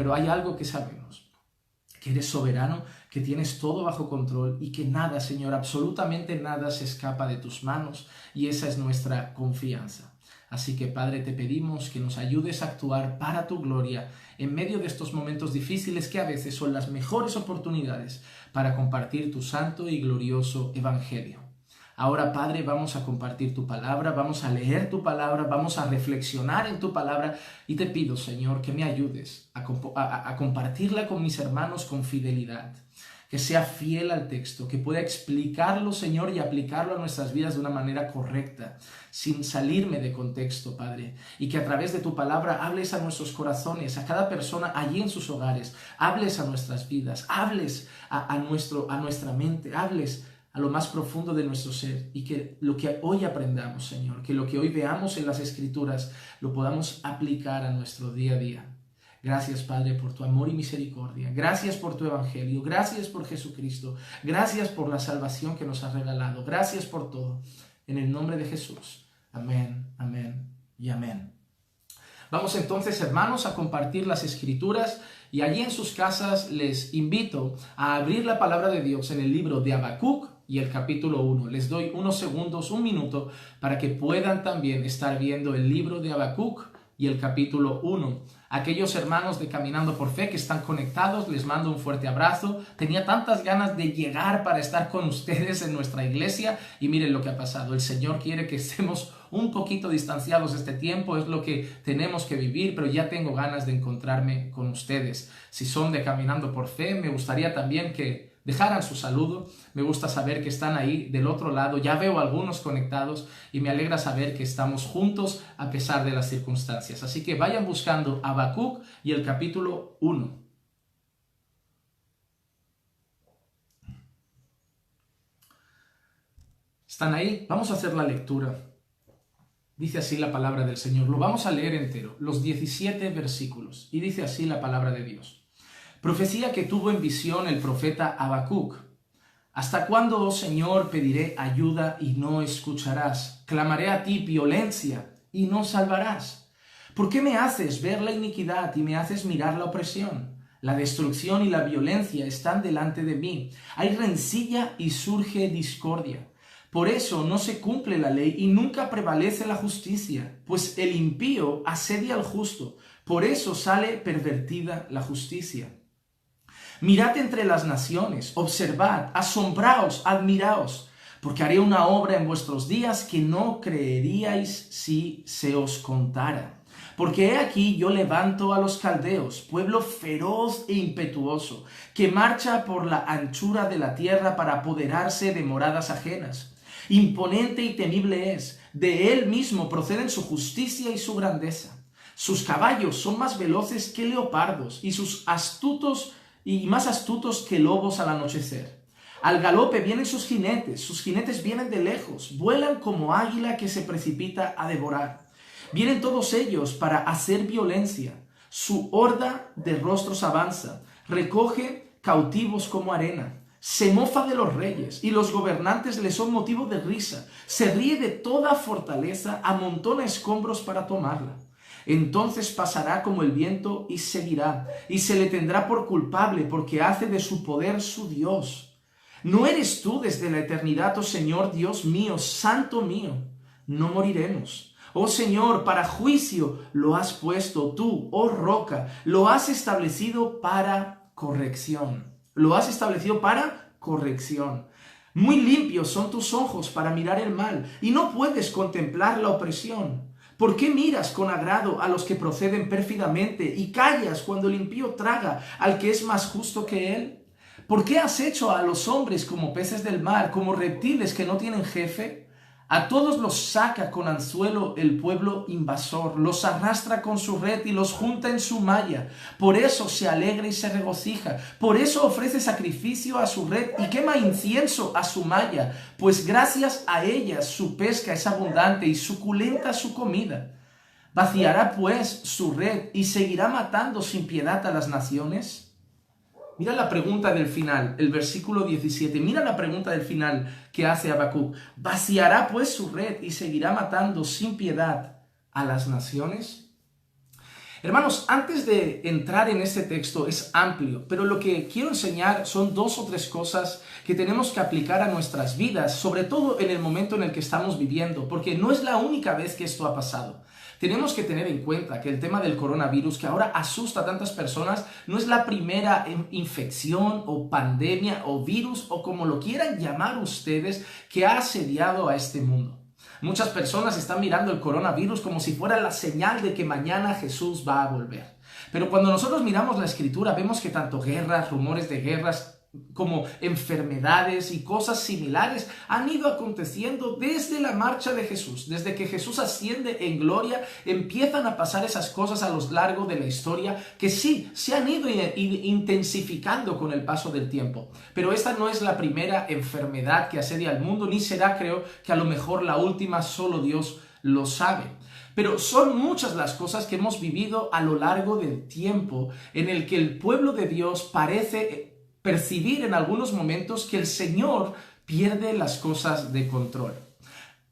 pero hay algo que sabemos, que eres soberano, que tienes todo bajo control y que nada, Señor, absolutamente nada se escapa de tus manos, y esa es nuestra confianza. Así que, Padre, te pedimos que nos ayudes a actuar para tu gloria en medio de estos momentos difíciles que a veces son las mejores oportunidades para compartir tu santo y glorioso Evangelio. Ahora, Padre, vamos a compartir tu palabra, vamos a leer tu palabra, vamos a reflexionar en tu palabra, y te pido, Señor, que me ayudes a compartirla con mis hermanos con fidelidad, que sea fiel al texto, que pueda explicarlo, Señor, y aplicarlo a nuestras vidas de una manera correcta, sin salirme de contexto, Padre, y que a través de tu palabra hables a nuestros corazones, a cada persona allí en sus hogares, hables a nuestras vidas, hables a nuestra mente, hables a lo más profundo de nuestro ser, y que lo que hoy aprendamos, Señor, que lo que hoy veamos en las Escrituras lo podamos aplicar a nuestro día a día. Gracias, Padre, por tu amor y misericordia. Gracias por tu Evangelio. Gracias por Jesucristo. Gracias por la salvación que nos has regalado. Gracias por todo. En el nombre de Jesús. Amén, amén y amén. Vamos entonces, hermanos, a compartir las Escrituras, y allí en sus casas les invito a abrir la palabra de Dios en el libro de Habacuc y el capítulo 1. Les doy unos segundos, un minuto, para que puedan también estar viendo el libro de Habacuc y el capítulo 1. Aquellos hermanos de Caminando por Fe que están conectados, les mando un fuerte abrazo. Tenía tantas ganas de llegar para estar con ustedes en nuestra iglesia, y miren lo que ha pasado. El Señor quiere que estemos un poquito distanciados este tiempo, es lo que tenemos que vivir, pero ya tengo ganas de encontrarme con ustedes. Si son de Caminando por Fe, me gustaría también que dejaran su saludo. Me gusta saber que están ahí del otro lado. Ya veo algunos conectados y me alegra saber que estamos juntos a pesar de las circunstancias. Así que vayan buscando Habacuc y el capítulo 1. ¿Están ahí? Vamos a hacer la lectura. Dice así la palabra del Señor. Lo vamos a leer entero, los 17 versículos. Y dice así la palabra de Dios. Profecía que tuvo en visión el profeta Habacuc. ¿Hasta cuándo, oh Señor, pediré ayuda y no escucharás? Clamaré a ti violencia y no salvarás. ¿Por qué me haces ver la iniquidad y me haces mirar la opresión? La destrucción y la violencia están delante de mí. Hay rencilla y surge discordia. Por eso no se cumple la ley y nunca prevalece la justicia, pues el impío asedia al justo. Por eso sale pervertida la justicia. Mirad entre las naciones, observad, asombraos, admiraos, porque haré una obra en vuestros días que no creeríais si se os contara. Porque he aquí yo levanto a los caldeos, pueblo feroz e impetuoso, que marcha por la anchura de la tierra para apoderarse de moradas ajenas. Imponente y temible es, de él mismo proceden su justicia y su grandeza. Sus caballos son más veloces que leopardos, y más astutos que lobos al anochecer. Al galope vienen sus jinetes vienen de lejos, vuelan como águila que se precipita a devorar. Vienen todos ellos para hacer violencia, su horda de rostros avanza, recoge cautivos como arena. Se mofa de los reyes, y los gobernantes le son motivo de risa. Se ríe de toda fortaleza, amontona escombros para tomarla. Entonces pasará como el viento y seguirá, y se le tendrá por culpable, porque hace de su poder su Dios. ¿No eres tú desde la eternidad, oh Señor, Dios mío, santo mío? No moriremos. Oh Señor, para juicio lo has puesto tú, oh roca, lo has establecido para corrección. Lo has establecido para corrección. Muy limpios son tus ojos para mirar el mal, y no puedes contemplar la opresión. ¿Por qué miras con agrado a los que proceden pérfidamente y callas cuando el impío traga al que es más justo que él? ¿Por qué has hecho a los hombres como peces del mar, como reptiles que no tienen jefe? A todos los saca con anzuelo el pueblo invasor, los arrastra con su red y los junta en su malla. Por eso se alegra y se regocija, por eso ofrece sacrificio a su red y quema incienso a su malla, pues gracias a ellas su pesca es abundante y suculenta su comida. ¿Vaciará pues su red y seguirá matando sin piedad a las naciones? Mira la pregunta del final, el versículo 17. Mira la pregunta del final que hace Habacuc. ¿Vaciará pues su red y seguirá matando sin piedad a las naciones? Hermanos, antes de entrar en este texto, es amplio, pero lo que quiero enseñar son 2 o 3 cosas que tenemos que aplicar a nuestras vidas, sobre todo en el momento en el que estamos viviendo, porque no es la única vez que esto ha pasado. Tenemos que tener en cuenta que el tema del coronavirus, que ahora asusta a tantas personas, no es la primera infección o pandemia o virus o como lo quieran llamar ustedes que ha asediado a este mundo. Muchas personas están mirando el coronavirus como si fuera la señal de que mañana Jesús va a volver. Pero cuando nosotros miramos la Escritura, vemos que tanto guerras, rumores de guerras, como enfermedades y cosas similares han ido aconteciendo desde la marcha de Jesús. Desde que Jesús asciende en gloria, empiezan a pasar esas cosas a lo largo de la historia que sí, se han ido intensificando con el paso del tiempo. Pero esta no es la primera enfermedad que asedia al mundo, ni será, creo, que a lo mejor la última, solo Dios lo sabe. Pero son muchas las cosas que hemos vivido a lo largo del tiempo en el que el pueblo de Dios parece percibir en algunos momentos que el Señor pierde las cosas de control.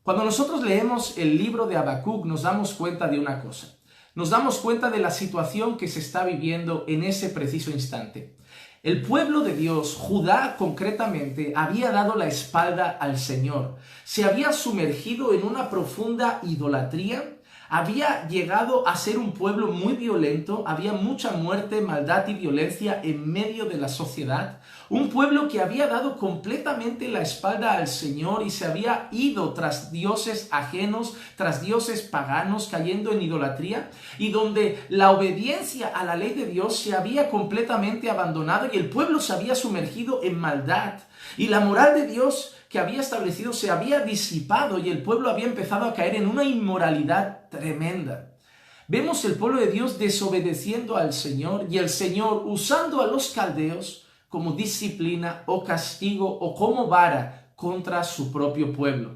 Cuando nosotros leemos el libro de Habacuc nos damos cuenta de una cosa. Nos damos cuenta de la situación que se está viviendo en ese preciso instante. El pueblo de Dios, Judá concretamente, había dado la espalda al Señor. Se había sumergido en una profunda idolatría. Había llegado a ser un pueblo muy violento, había mucha muerte, maldad y violencia en medio de la sociedad. Un pueblo que había dado completamente la espalda al Señor y se había ido tras dioses ajenos, tras dioses paganos, cayendo en idolatría, y donde la obediencia a la ley de Dios se había completamente abandonado y el pueblo se había sumergido en maldad. Y la moral de Dios que había establecido se había disipado y el pueblo había empezado a caer en una inmoralidad tremenda. Vemos el pueblo de Dios desobedeciendo al Señor y el Señor usando a los caldeos como disciplina o castigo o como vara contra su propio pueblo.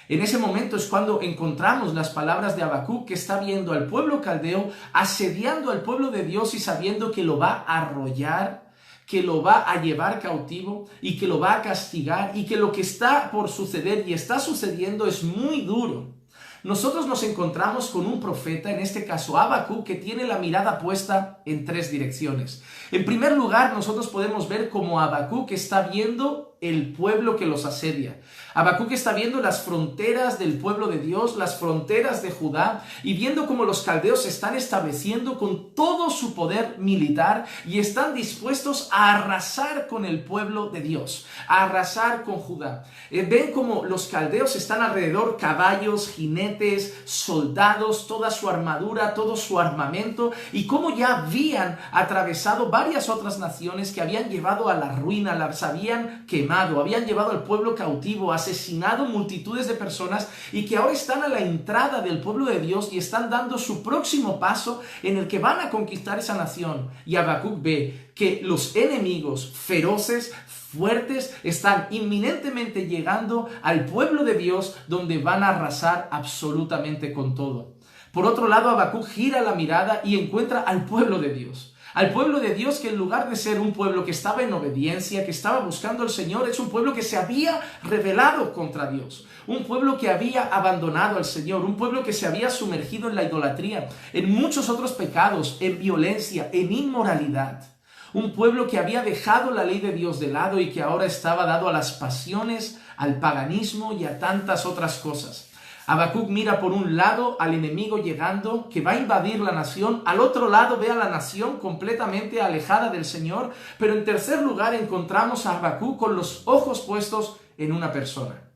En ese momento es cuando encontramos las palabras de Habacuc, que está viendo al pueblo caldeo asediando al pueblo de Dios y sabiendo que lo va a arrollar, que lo va a llevar cautivo y que lo va a castigar y que lo que está por suceder y está sucediendo es muy duro. Nosotros nos encontramos con un profeta, en este caso Habacuc, que tiene la mirada puesta en 3 direcciones. En primer lugar, nosotros podemos ver cómo Habacuc está viendo el pueblo que los asedia. Habacuc está viendo las fronteras del pueblo de Dios, las fronteras de Judá, y viendo cómo los caldeos se están estableciendo con todo su poder militar y están dispuestos a arrasar con el pueblo de Dios, a arrasar con Judá. Ven cómo los caldeos están alrededor, caballos, jinetes, soldados, toda su armadura, todo su armamento, y cómo ya habían atravesado varias otras naciones que habían llevado a la ruina, las habían quemado, habían llevado al pueblo cautivo, asesinado multitudes de personas y que ahora están a la entrada del pueblo de Dios y están dando su próximo paso en el que van a conquistar esa nación. Y Habacuc ve que los enemigos feroces, fuertes, están inminentemente llegando al pueblo de Dios donde van a arrasar absolutamente con todo. Por otro lado, Habacuc gira la mirada y encuentra al pueblo de Dios. Al pueblo de Dios que en lugar de ser un pueblo que estaba en obediencia, que estaba buscando al Señor, es un pueblo que se había rebelado contra Dios. Un pueblo que había abandonado al Señor, un pueblo que se había sumergido en la idolatría, en muchos otros pecados, en violencia, en inmoralidad. Un pueblo que había dejado la ley de Dios de lado y que ahora estaba dado a las pasiones, al paganismo y a tantas otras cosas. Habacuc mira por un lado al enemigo llegando, que va a invadir la nación. Al otro lado ve a la nación completamente alejada del Señor. Pero en tercer lugar encontramos a Habacuc con los ojos puestos en una persona,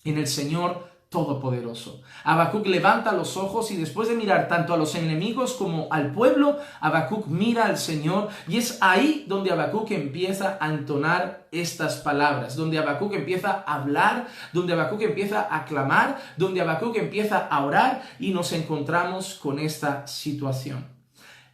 en el Señor Todopoderoso. Habacuc levanta los ojos y después de mirar tanto a los enemigos como al pueblo, Habacuc mira al Señor y es ahí donde Habacuc empieza a entonar estas palabras, donde Habacuc empieza a hablar, donde Habacuc empieza a clamar, donde Habacuc empieza a orar y nos encontramos con esta situación.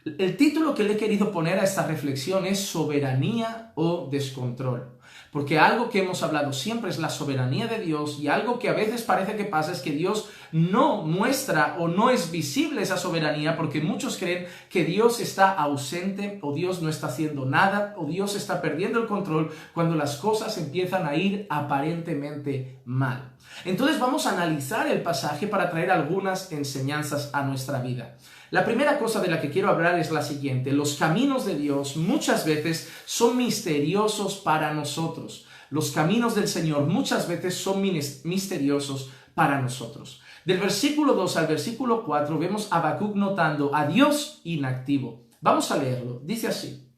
El título que le he querido poner a esta reflexión es Soberanía o Descontrol. Porque algo que hemos hablado siempre es la soberanía de Dios y algo que a veces parece que pasa es que Dios no muestra o no es visible esa soberanía porque muchos creen que Dios está ausente o Dios no está haciendo nada o Dios está perdiendo el control cuando las cosas empiezan a ir aparentemente mal. Entonces vamos a analizar el pasaje para traer algunas enseñanzas a nuestra vida. La primera cosa de la que quiero hablar es la siguiente: los caminos de Dios muchas veces son misteriosos para nosotros. Los caminos del Señor muchas veces son misteriosos para nosotros. Del versículo 2 al versículo 4 vemos a Habacuc notando a Dios inactivo. Vamos a leerlo. Dice así: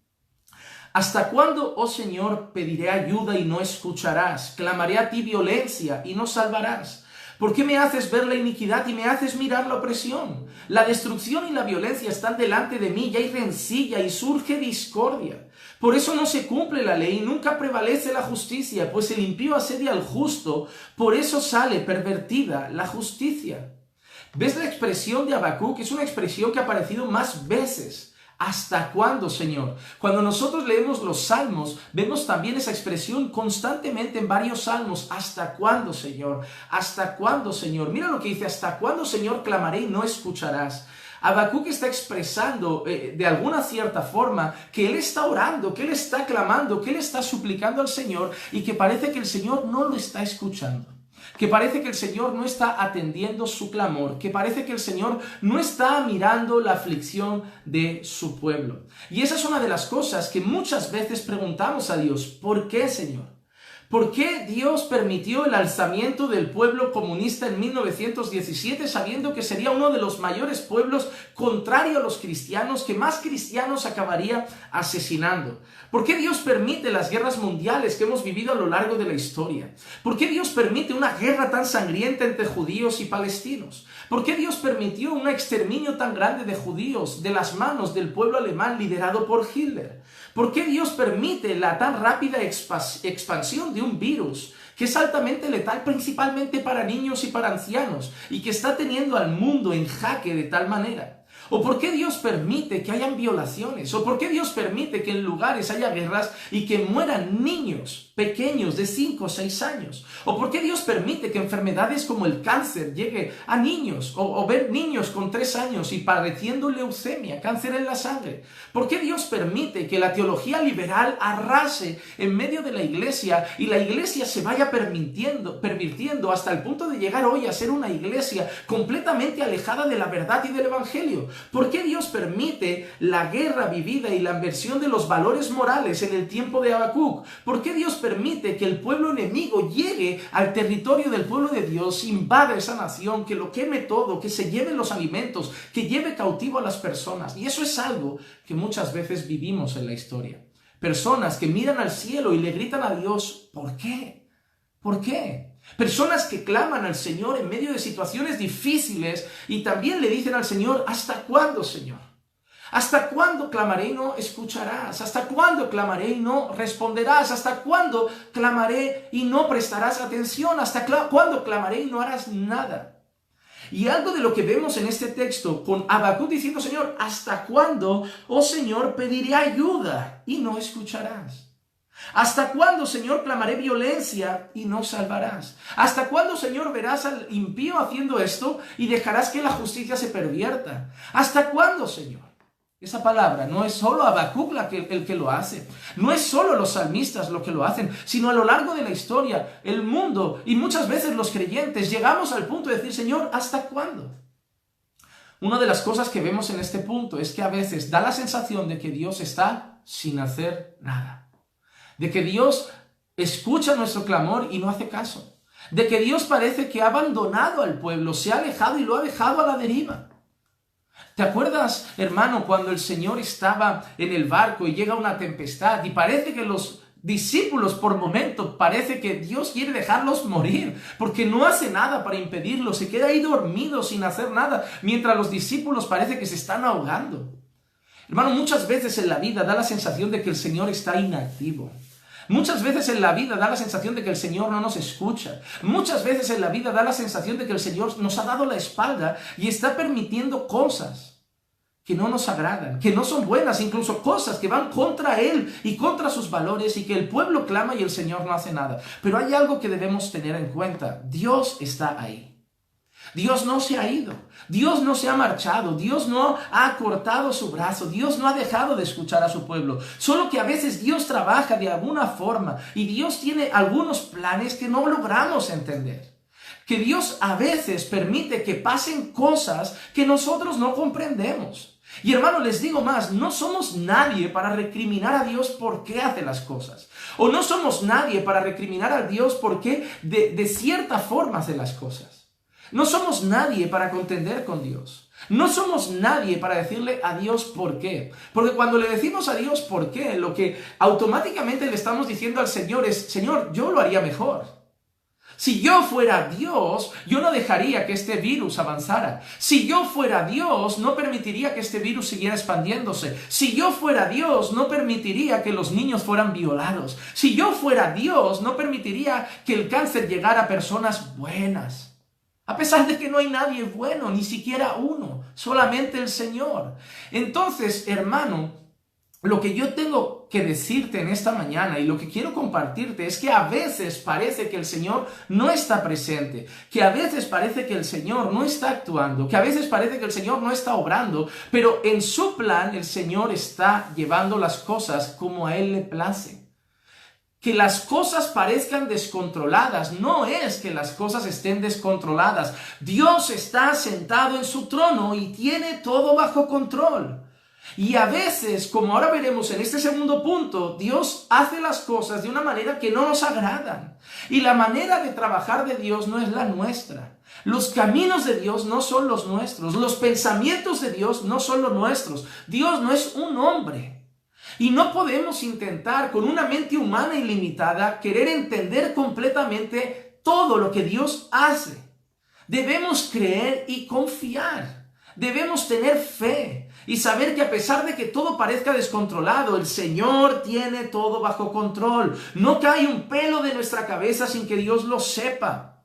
¿Hasta cuándo, oh Señor, pediré ayuda y no escucharás? Clamaré a ti violencia y no salvarás. ¿Por qué me haces ver la iniquidad y me haces mirar la opresión? La destrucción y la violencia están delante de mí, y hay rencilla y surge discordia. Por eso no se cumple la ley, nunca prevalece la justicia, pues el impío asedia al justo, por eso sale pervertida la justicia. ¿Ves la expresión de Habacuc? Es una expresión que ha aparecido más veces. ¿Hasta cuándo, Señor? Cuando nosotros leemos los salmos, vemos también esa expresión constantemente en varios salmos. ¿Hasta cuándo, Señor? ¿Hasta cuándo, Señor? Mira lo que dice: ¿hasta cuándo, Señor, clamaré y no escucharás? Habacuc está expresando de alguna cierta forma que él está orando, que él está clamando, que él está suplicando al Señor y que parece que el Señor no lo está escuchando. Que parece que el Señor no está atendiendo su clamor, que parece que el Señor no está mirando la aflicción de su pueblo. Y esa es una de las cosas que muchas veces preguntamos a Dios: ¿por qué, Señor? ¿Por qué Dios permitió el alzamiento del pueblo comunista en 1917 sabiendo que sería uno de los mayores pueblos contrario a los cristianos, que más cristianos acabaría asesinando? ¿Por qué Dios permite las guerras mundiales que hemos vivido a lo largo de la historia? ¿Por qué Dios permite una guerra tan sangrienta entre judíos y palestinos? ¿Por qué Dios permitió un exterminio tan grande de judíos de las manos del pueblo alemán liderado por Hitler? ¿Por qué Dios permite la tan rápida expansión de un virus que es altamente letal principalmente para niños y para ancianos y que está teniendo al mundo en jaque de tal manera? ¿O por qué Dios permite que hayan violaciones? ¿O por qué Dios permite que en lugares haya guerras y que mueran niños pequeños de 5 o 6 años? ¿O por qué Dios permite que enfermedades como el cáncer llegue a niños? O ver niños con 3 años y padeciendo leucemia, cáncer en la sangre. ¿Por qué Dios permite que la teología liberal arrase en medio de la iglesia y la iglesia se vaya pervirtiendo hasta el punto de llegar hoy a ser una iglesia completamente alejada de la verdad y del evangelio? ¿Por qué Dios permite la guerra vivida y la inversión de los valores morales en el tiempo de Habacuc? ¿Por qué Dios permite que el pueblo enemigo llegue al territorio del pueblo de Dios, invada esa nación, que lo queme todo, que se lleve los alimentos, que lleve cautivo a las personas? Y eso es algo que muchas veces vivimos en la historia. Personas que miran al cielo y le gritan a Dios: ¿por qué? ¿Por qué? Personas que claman al Señor en medio de situaciones difíciles y también le dicen al Señor: ¿hasta cuándo, Señor? ¿Hasta cuándo clamaré y no escucharás? ¿Hasta cuándo clamaré y no responderás? ¿Hasta cuándo clamaré y no prestarás atención? ¿Hasta cuándo clamaré y no harás nada? Y algo de lo que vemos en este texto con Habacuc diciendo: Señor, ¿hasta cuándo, oh Señor, pediré ayuda y no escucharás? ¿Hasta cuándo, Señor, clamaré violencia y no salvarás? ¿Hasta cuándo, Señor, verás al impío haciendo esto y dejarás que la justicia se pervierta? ¿Hasta cuándo, Señor? Esa palabra no es solo Habacuc el que lo hace, no es solo los salmistas lo que lo hacen, sino a lo largo de la historia, el mundo y muchas veces los creyentes llegamos al punto de decir: Señor, ¿hasta cuándo? Una de las cosas que vemos en este punto es que a veces da la sensación de que Dios está sin hacer nada. De que Dios escucha nuestro clamor y no hace caso. De que Dios parece que ha abandonado al pueblo, se ha alejado y lo ha dejado a la deriva. ¿Te acuerdas, hermano, cuando el Señor estaba en el barco y llega una tempestad y parece que los discípulos por momento parece que Dios quiere dejarlos morir porque no hace nada para impedirlo, se queda ahí dormido sin hacer nada, mientras los discípulos parece que se están ahogando? Hermano, muchas veces en la vida da la sensación de que el Señor está inactivo. Muchas veces en la vida da la sensación de que el Señor no nos escucha. Muchas veces en la vida da la sensación de que el Señor nos ha dado la espalda y está permitiendo cosas que no nos agradan, que no son buenas, incluso cosas que van contra Él y contra sus valores, y que el pueblo clama y el Señor no hace nada. Pero hay algo que debemos tener en cuenta: Dios está ahí. Dios no se ha ido, Dios no se ha marchado, Dios no ha cortado su brazo, Dios no ha dejado de escuchar a su pueblo. Solo que a veces Dios trabaja de alguna forma y Dios tiene algunos planes que no logramos entender. que Dios a veces permite que pasen cosas que nosotros no comprendemos. Y hermano, les digo más, no somos nadie para recriminar a Dios por qué hace las cosas. O no somos nadie para recriminar a Dios por qué de cierta forma hace las cosas. No somos nadie para contender con Dios. No somos nadie para decirle a Dios por qué. Porque cuando le decimos a Dios por qué, lo que automáticamente le estamos diciendo al Señor es, Señor, yo lo haría mejor. Si yo fuera Dios, yo no dejaría que este virus avanzara. Si yo fuera Dios, no permitiría que este virus siguiera expandiéndose. Si yo fuera Dios, no permitiría que los niños fueran violados. Si yo fuera Dios, no permitiría que el cáncer llegara a personas buenas. A pesar de que no hay nadie bueno, ni siquiera uno, solamente el Señor. Entonces, hermano, lo que yo tengo que decirte en esta mañana y lo que quiero compartirte es que a veces parece que el Señor no está presente, que a veces parece que el Señor no está actuando, que a veces parece que el Señor no está obrando, pero en su plan el Señor está llevando las cosas como a Él le place. Que las cosas parezcan descontroladas, no es que las cosas estén descontroladas. Dios está sentado en su trono y tiene todo bajo control. Y a veces, como ahora veremos en este segundo punto, Dios hace las cosas de una manera que no nos agradan. Y la manera de trabajar de Dios no es la nuestra. Los caminos de Dios no son los nuestros. Los pensamientos de Dios no son los nuestros. Dios no es un hombre. Y no podemos intentar con una mente humana ilimitada querer entender completamente todo lo que Dios hace. Debemos creer y confiar. Debemos tener fe y saber que a pesar de que todo parezca descontrolado, el Señor tiene todo bajo control. No cae un pelo de nuestra cabeza sin que Dios lo sepa.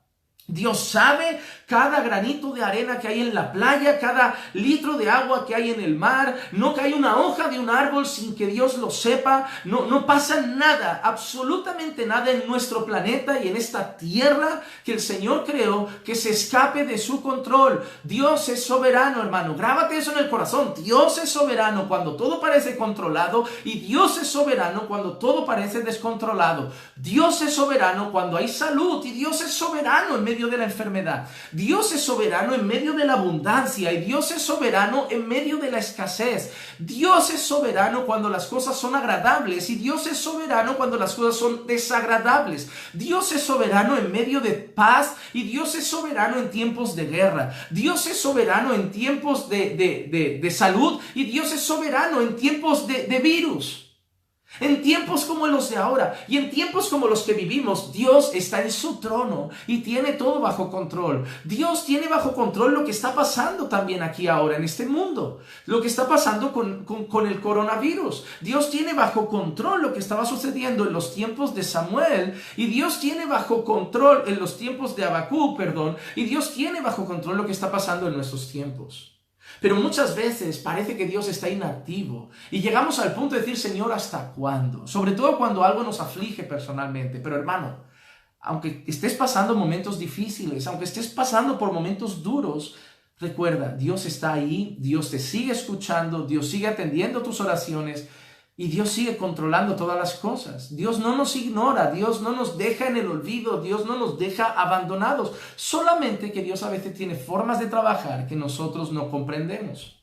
Dios sabe cada granito de arena que hay en la playa, cada litro de agua que hay en el mar. No cae una hoja de un árbol sin que Dios lo sepa. No pasa nada, absolutamente nada en nuestro planeta y en esta tierra que el Señor creó que se escape de su control. Dios es soberano, hermano. Grábate eso en el corazón. Dios es soberano cuando todo parece controlado y Dios es soberano cuando todo parece descontrolado. Dios es soberano cuando hay salud y Dios es soberano en medio de la enfermedad. Dios es soberano en medio de la abundancia y Dios es soberano en medio de la escasez. Dios es soberano cuando las cosas son agradables y Dios es soberano cuando las cosas son desagradables. Dios es soberano en medio de paz y Dios es soberano en tiempos de guerra. Dios es soberano en tiempos de salud y Dios es soberano en tiempos de virus. En tiempos como los de ahora y en tiempos como los que vivimos, Dios está en su trono y tiene todo bajo control. Dios tiene bajo control lo que está pasando también aquí ahora en este mundo. Lo que está pasando con el coronavirus. Dios tiene bajo control lo que estaba sucediendo en los tiempos de Samuel y Dios tiene bajo control en los tiempos de Habacuc, y Dios tiene bajo control lo que está pasando en nuestros tiempos. Pero muchas veces parece que Dios está inactivo y llegamos al punto de decir, Señor, ¿hasta cuándo? Sobre todo cuando algo nos aflige personalmente. Pero hermano, aunque estés pasando momentos difíciles, aunque estés pasando por momentos duros, recuerda, Dios está ahí, Dios te sigue escuchando, Dios sigue atendiendo tus oraciones y Dios sigue controlando todas las cosas. Dios no nos ignora, Dios no nos deja en el olvido, Dios no nos deja abandonados. Solamente que Dios a veces tiene formas de trabajar que nosotros no comprendemos.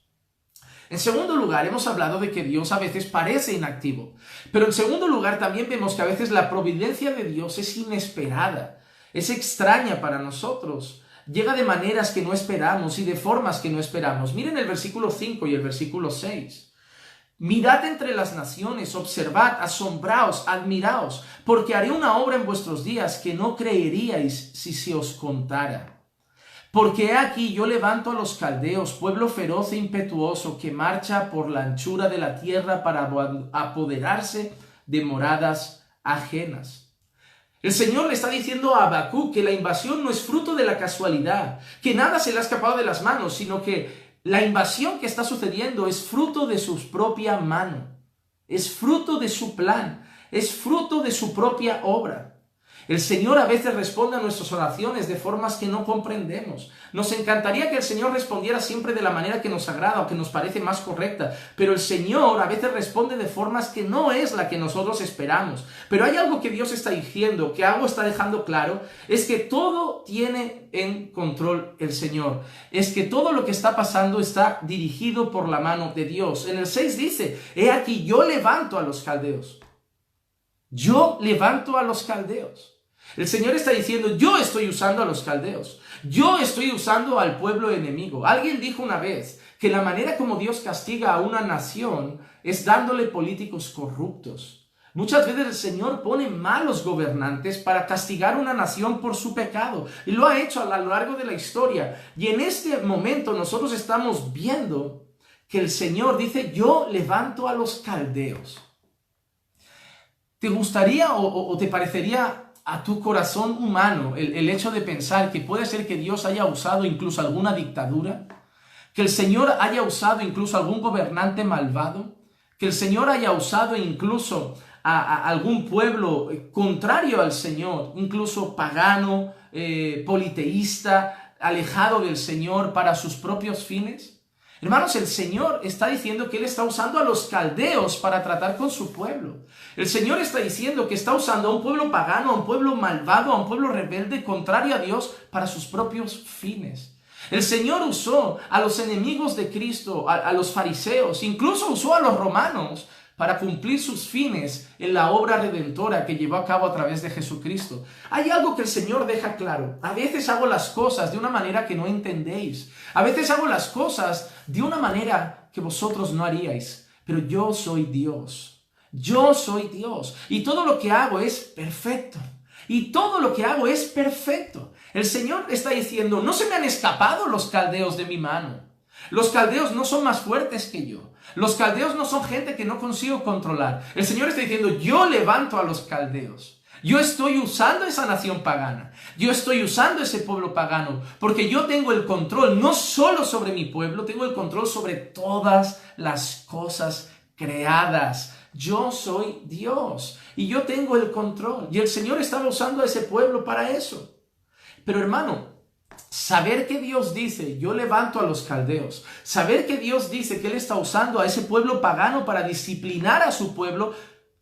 En segundo lugar, hemos hablado de que Dios a veces parece inactivo. Pero en segundo lugar, también vemos que a veces la providencia de Dios es inesperada, es extraña para nosotros. Llega de maneras que no esperamos y de formas que no esperamos. Miren el versículo 5 y el versículo 6. Mirad entre las naciones, observad, asombraos, admiraos, porque haré una obra en vuestros días que no creeríais si se os contara. Porque he aquí yo levanto a los caldeos, pueblo feroz e impetuoso, que marcha por la anchura de la tierra para apoderarse de moradas ajenas. El Señor le está diciendo a Habacuc que la invasión no es fruto de la casualidad, que nada se le ha escapado de las manos, sino que la invasión que está sucediendo es fruto de su propia mano, es fruto de su plan, es fruto de su propia obra. El Señor a veces responde a nuestras oraciones de formas que no comprendemos. Nos encantaría que el Señor respondiera siempre de la manera que nos agrada o que nos parece más correcta, pero el Señor a veces responde de formas que no es la que nosotros esperamos. Pero hay algo que Dios está diciendo, que algo está dejando claro, es que todo tiene en control el Señor. Es que todo lo que está pasando está dirigido por la mano de Dios. En el 6 dice, he aquí yo levanto a los caldeos. Yo levanto a los caldeos. El Señor está diciendo, yo estoy usando a los caldeos. Yo estoy usando al pueblo enemigo. Alguien dijo una vez que la manera como Dios castiga a una nación es dándole políticos corruptos. Muchas veces el Señor pone malos gobernantes para castigar a una nación por su pecado. Y lo ha hecho a lo largo de la historia. Y en este momento nosotros estamos viendo que el Señor dice, yo levanto a los caldeos. ¿Te gustaría o te parecería a tu corazón humano el hecho de pensar que puede ser que Dios haya usado incluso alguna dictadura? ¿Que el Señor haya usado incluso algún gobernante malvado? ¿Que el Señor haya usado incluso a algún pueblo contrario al Señor, incluso pagano, politeísta, alejado del Señor para sus propios fines? Hermanos, el Señor está diciendo que Él está usando a los caldeos para tratar con su pueblo. El Señor está diciendo que está usando a un pueblo pagano, a un pueblo malvado, a un pueblo rebelde, contrario a Dios, para sus propios fines. El Señor usó a los enemigos de Cristo, a los fariseos, incluso usó a los romanos para cumplir sus fines en la obra redentora que llevó a cabo a través de Jesucristo. Hay algo que el Señor deja claro. A veces hago las cosas de una manera que no entendéis. A veces hago las cosas de una manera que vosotros no haríais. Pero yo soy Dios. Yo soy Dios. Y todo lo que hago es perfecto. Y todo lo que hago es perfecto. El Señor está diciendo, no se me han escapado los caldeos de mi mano. Los caldeos no son más fuertes que yo. Los caldeos no son gente que no consigo controlar. El Señor está diciendo, yo levanto a los caldeos. Yo estoy usando esa nación pagana. Yo estoy usando ese pueblo pagano. Porque yo tengo el control no solo sobre mi pueblo, tengo el control sobre todas las cosas creadas. Yo soy Dios y yo tengo el control. Y el Señor estaba usando a ese pueblo para eso. Pero hermano, saber que Dios dice, yo levanto a los caldeos, saber que Dios dice que Él está usando a ese pueblo pagano para disciplinar a su pueblo,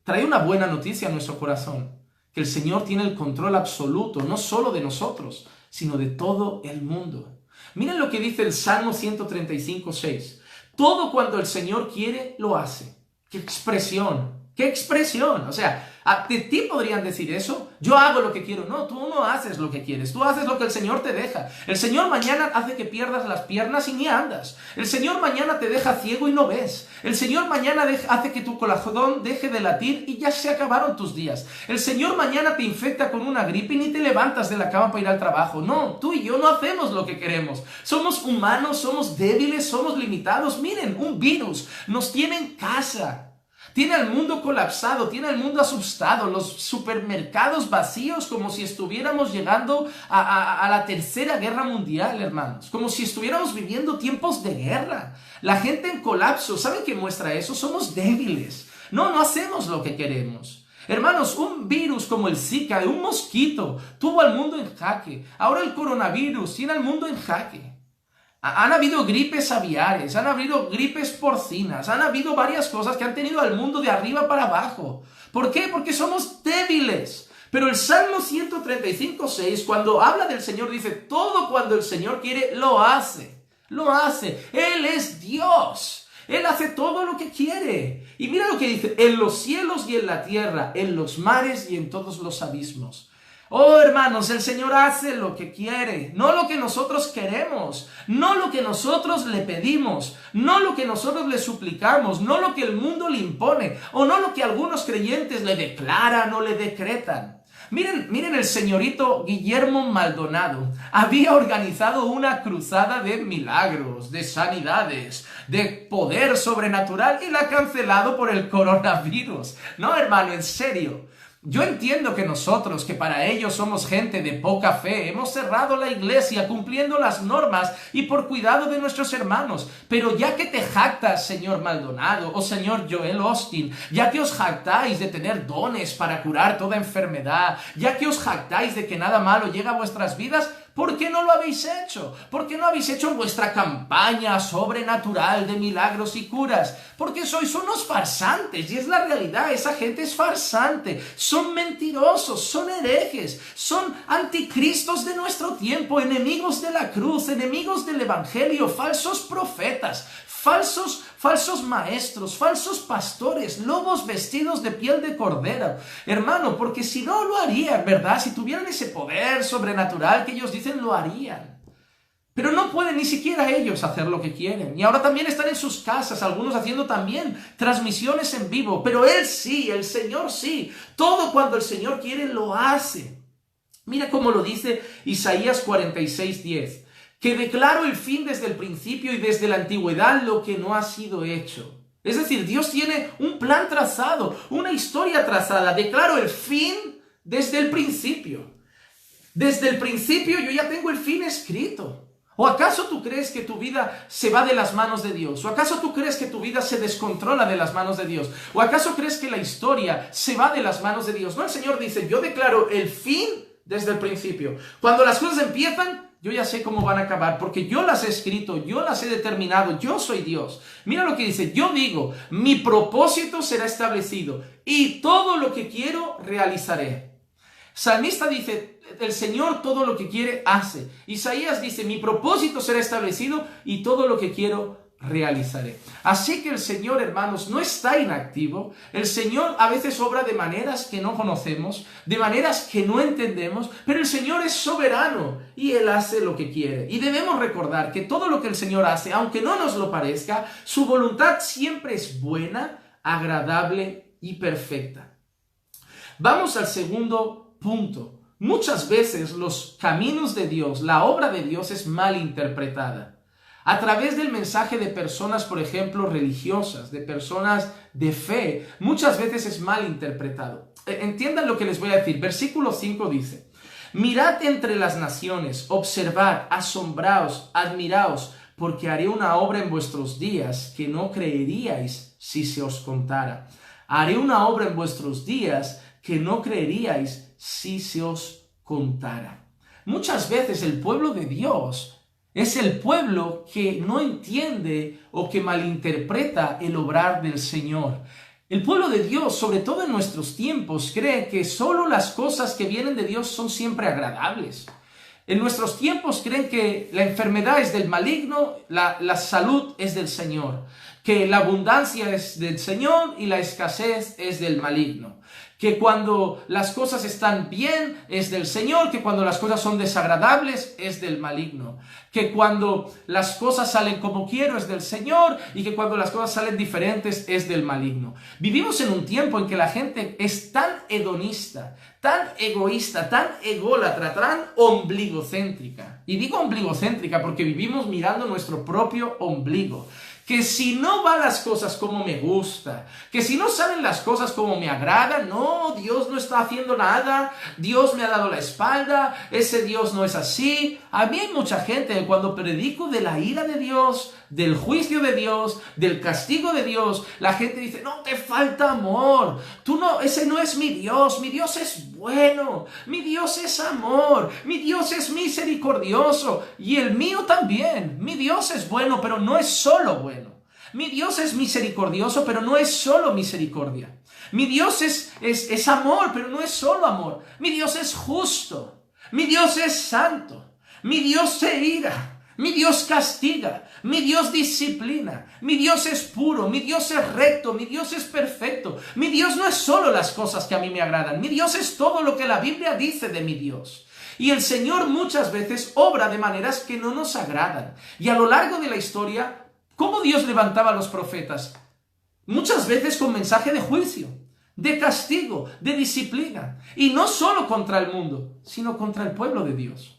trae una buena noticia a nuestro corazón, que el Señor tiene el control absoluto, no solo de nosotros, sino de todo el mundo. Miren lo que dice el Salmo 135:6. Todo cuanto el Señor quiere, lo hace. ¡Qué expresión! ¡Qué expresión! O sea, ¿de ti podrían decir eso? Yo hago lo que quiero. No, tú no haces lo que quieres. Tú haces lo que el Señor te deja. El Señor mañana hace que pierdas las piernas y ni andas. El Señor mañana te deja ciego y no ves. El Señor mañana hace que tu corazón deje de latir y ya se acabaron tus días. El Señor mañana te infecta con una gripe y ni te levantas de la cama para ir al trabajo. No, tú y yo no hacemos lo que queremos. Somos humanos, somos débiles, somos limitados. Miren, un virus nos tiene en casa. Tiene al mundo colapsado, tiene al mundo asustado, los supermercados vacíos como si estuviéramos llegando a la tercera guerra mundial, hermanos. Como si estuviéramos viviendo tiempos de guerra. La gente en colapso, ¿saben qué muestra eso? Somos débiles. No hacemos lo que queremos. Hermanos, un virus como el Zika, un mosquito, tuvo al mundo en jaque. Ahora el coronavirus tiene al mundo en jaque. Han habido gripes aviares, han habido gripes porcinas, han habido varias cosas que han tenido al mundo de arriba para abajo. ¿Por qué? Porque somos débiles. Pero el Salmo 135:6, cuando habla del Señor, dice, todo cuando el Señor quiere, lo hace. Lo hace. Él es Dios. Él hace todo lo que quiere. Y mira lo que dice, en los cielos y en la tierra, en los mares y en todos los abismos. Oh, hermanos, el Señor hace lo que quiere, no lo que nosotros queremos, no lo que nosotros le pedimos, no lo que nosotros le suplicamos, no lo que el mundo le impone, o no lo que algunos creyentes le declaran o le decretan. Miren el señorito Guillermo Maldonado. Había organizado una cruzada de milagros, de sanidades, de poder sobrenatural y la ha cancelado por el coronavirus. No, hermano, en serio. Yo entiendo que nosotros, que para ellos somos gente de poca fe, hemos cerrado la iglesia cumpliendo las normas y por cuidado de nuestros hermanos. Pero ya que te jactas, señor Maldonado o señor Joel Austin, ya que os jactáis de tener dones para curar toda enfermedad, ya que os jactáis de que nada malo llega a vuestras vidas, ¿por qué no lo habéis hecho? ¿Por qué no habéis hecho vuestra campaña sobrenatural de milagros y curas? Porque sois unos farsantes, y es la realidad, esa gente es farsante, son mentirosos, son herejes, son anticristos de nuestro tiempo, enemigos de la cruz, enemigos del evangelio, falsos profetas, falsos maestros, falsos pastores, lobos vestidos de piel de cordero. Hermano, porque si no lo harían, ¿verdad? Si tuvieran ese poder sobrenatural que ellos dicen, lo harían. Pero no pueden ni siquiera ellos hacer lo que quieren. Y ahora también están en sus casas, algunos haciendo también transmisiones en vivo. Pero Él sí, el Señor sí. Todo cuando el Señor quiere lo hace. Mira cómo lo dice Isaías 46:10. Que declaro el fin desde el principio y desde la antigüedad lo que no ha sido hecho. Es decir, Dios tiene un plan trazado, una historia trazada. Declaro el fin desde el principio. Desde el principio yo ya tengo el fin escrito. ¿O acaso tú crees que tu vida se va de las manos de Dios? ¿O acaso tú crees que tu vida se descontrola de las manos de Dios? ¿O acaso crees que la historia se va de las manos de Dios? No, el Señor dice, yo declaro el fin desde el principio. Cuando las cosas empiezan, yo ya sé cómo van a acabar, porque yo las he escrito, yo las he determinado, yo soy Dios. Mira lo que dice, yo digo, mi propósito será establecido y todo lo que quiero realizaré. Salmista dice, el Señor todo lo que quiere hace. Isaías dice, mi propósito será establecido y todo lo que quiero realizaré. Así que el Señor, hermanos, no está inactivo. El Señor a veces obra de maneras que no conocemos, de maneras que no entendemos, pero el Señor es soberano y Él hace lo que quiere. Y debemos recordar que todo lo que el Señor hace, aunque no nos lo parezca, su voluntad siempre es buena, agradable y perfecta. Vamos al segundo punto. Muchas veces los caminos de Dios, la obra de Dios es mal interpretada. A través del mensaje de personas, por ejemplo, religiosas, de personas de fe, muchas veces es mal interpretado. Entiendan lo que les voy a decir. Versículo 5 dice, mirad entre las naciones, observad, asombraos, admiraos, porque haré una obra en vuestros días que no creeríais si se os contara. Haré una obra en vuestros días que no creeríais si se os contara. Muchas veces el pueblo de Dios es el pueblo que no entiende o que malinterpreta el obrar del Señor. El pueblo de Dios, sobre todo en nuestros tiempos, cree que solo las cosas que vienen de Dios son siempre agradables. En nuestros tiempos creen que la enfermedad es del maligno, la salud es del Señor, que la abundancia es del Señor y la escasez es del maligno. Que cuando las cosas están bien es del Señor, que cuando las cosas son desagradables es del maligno. Que cuando las cosas salen como quiero es del Señor y que cuando las cosas salen diferentes es del maligno. Vivimos en un tiempo en que la gente es tan hedonista, tan egoísta, tan ególatra, tan ombligocéntrica. Y digo ombligocéntrica porque vivimos mirando nuestro propio ombligo. Que si no van las cosas como me gusta, que si no salen las cosas como me agrada, no, Dios no está haciendo nada, Dios me ha dado la espalda, ese Dios no es así. A mí hay mucha gente que cuando predico de la ira de Dios, del juicio de Dios, del castigo de Dios, la gente dice, no, te falta amor, ese no es mi Dios es bueno, mi Dios es amor, mi Dios es misericordioso y el mío también, mi Dios es bueno, pero no es solo bueno. Mi Dios es misericordioso, pero no es solo misericordia. Mi Dios es amor, pero no es solo amor. Mi Dios es justo. Mi Dios es santo. Mi Dios se ira. Mi Dios castiga. Mi Dios disciplina. Mi Dios es puro. Mi Dios es recto. Mi Dios es perfecto. Mi Dios no es solo las cosas que a mí me agradan. Mi Dios es todo lo que la Biblia dice de mi Dios. Y el Señor muchas veces obra de maneras que no nos agradan. Y a lo largo de la historia, ¿cómo Dios levantaba a los profetas? Muchas veces con mensaje de juicio, de castigo, de disciplina. Y no solo contra el mundo, sino contra el pueblo de Dios.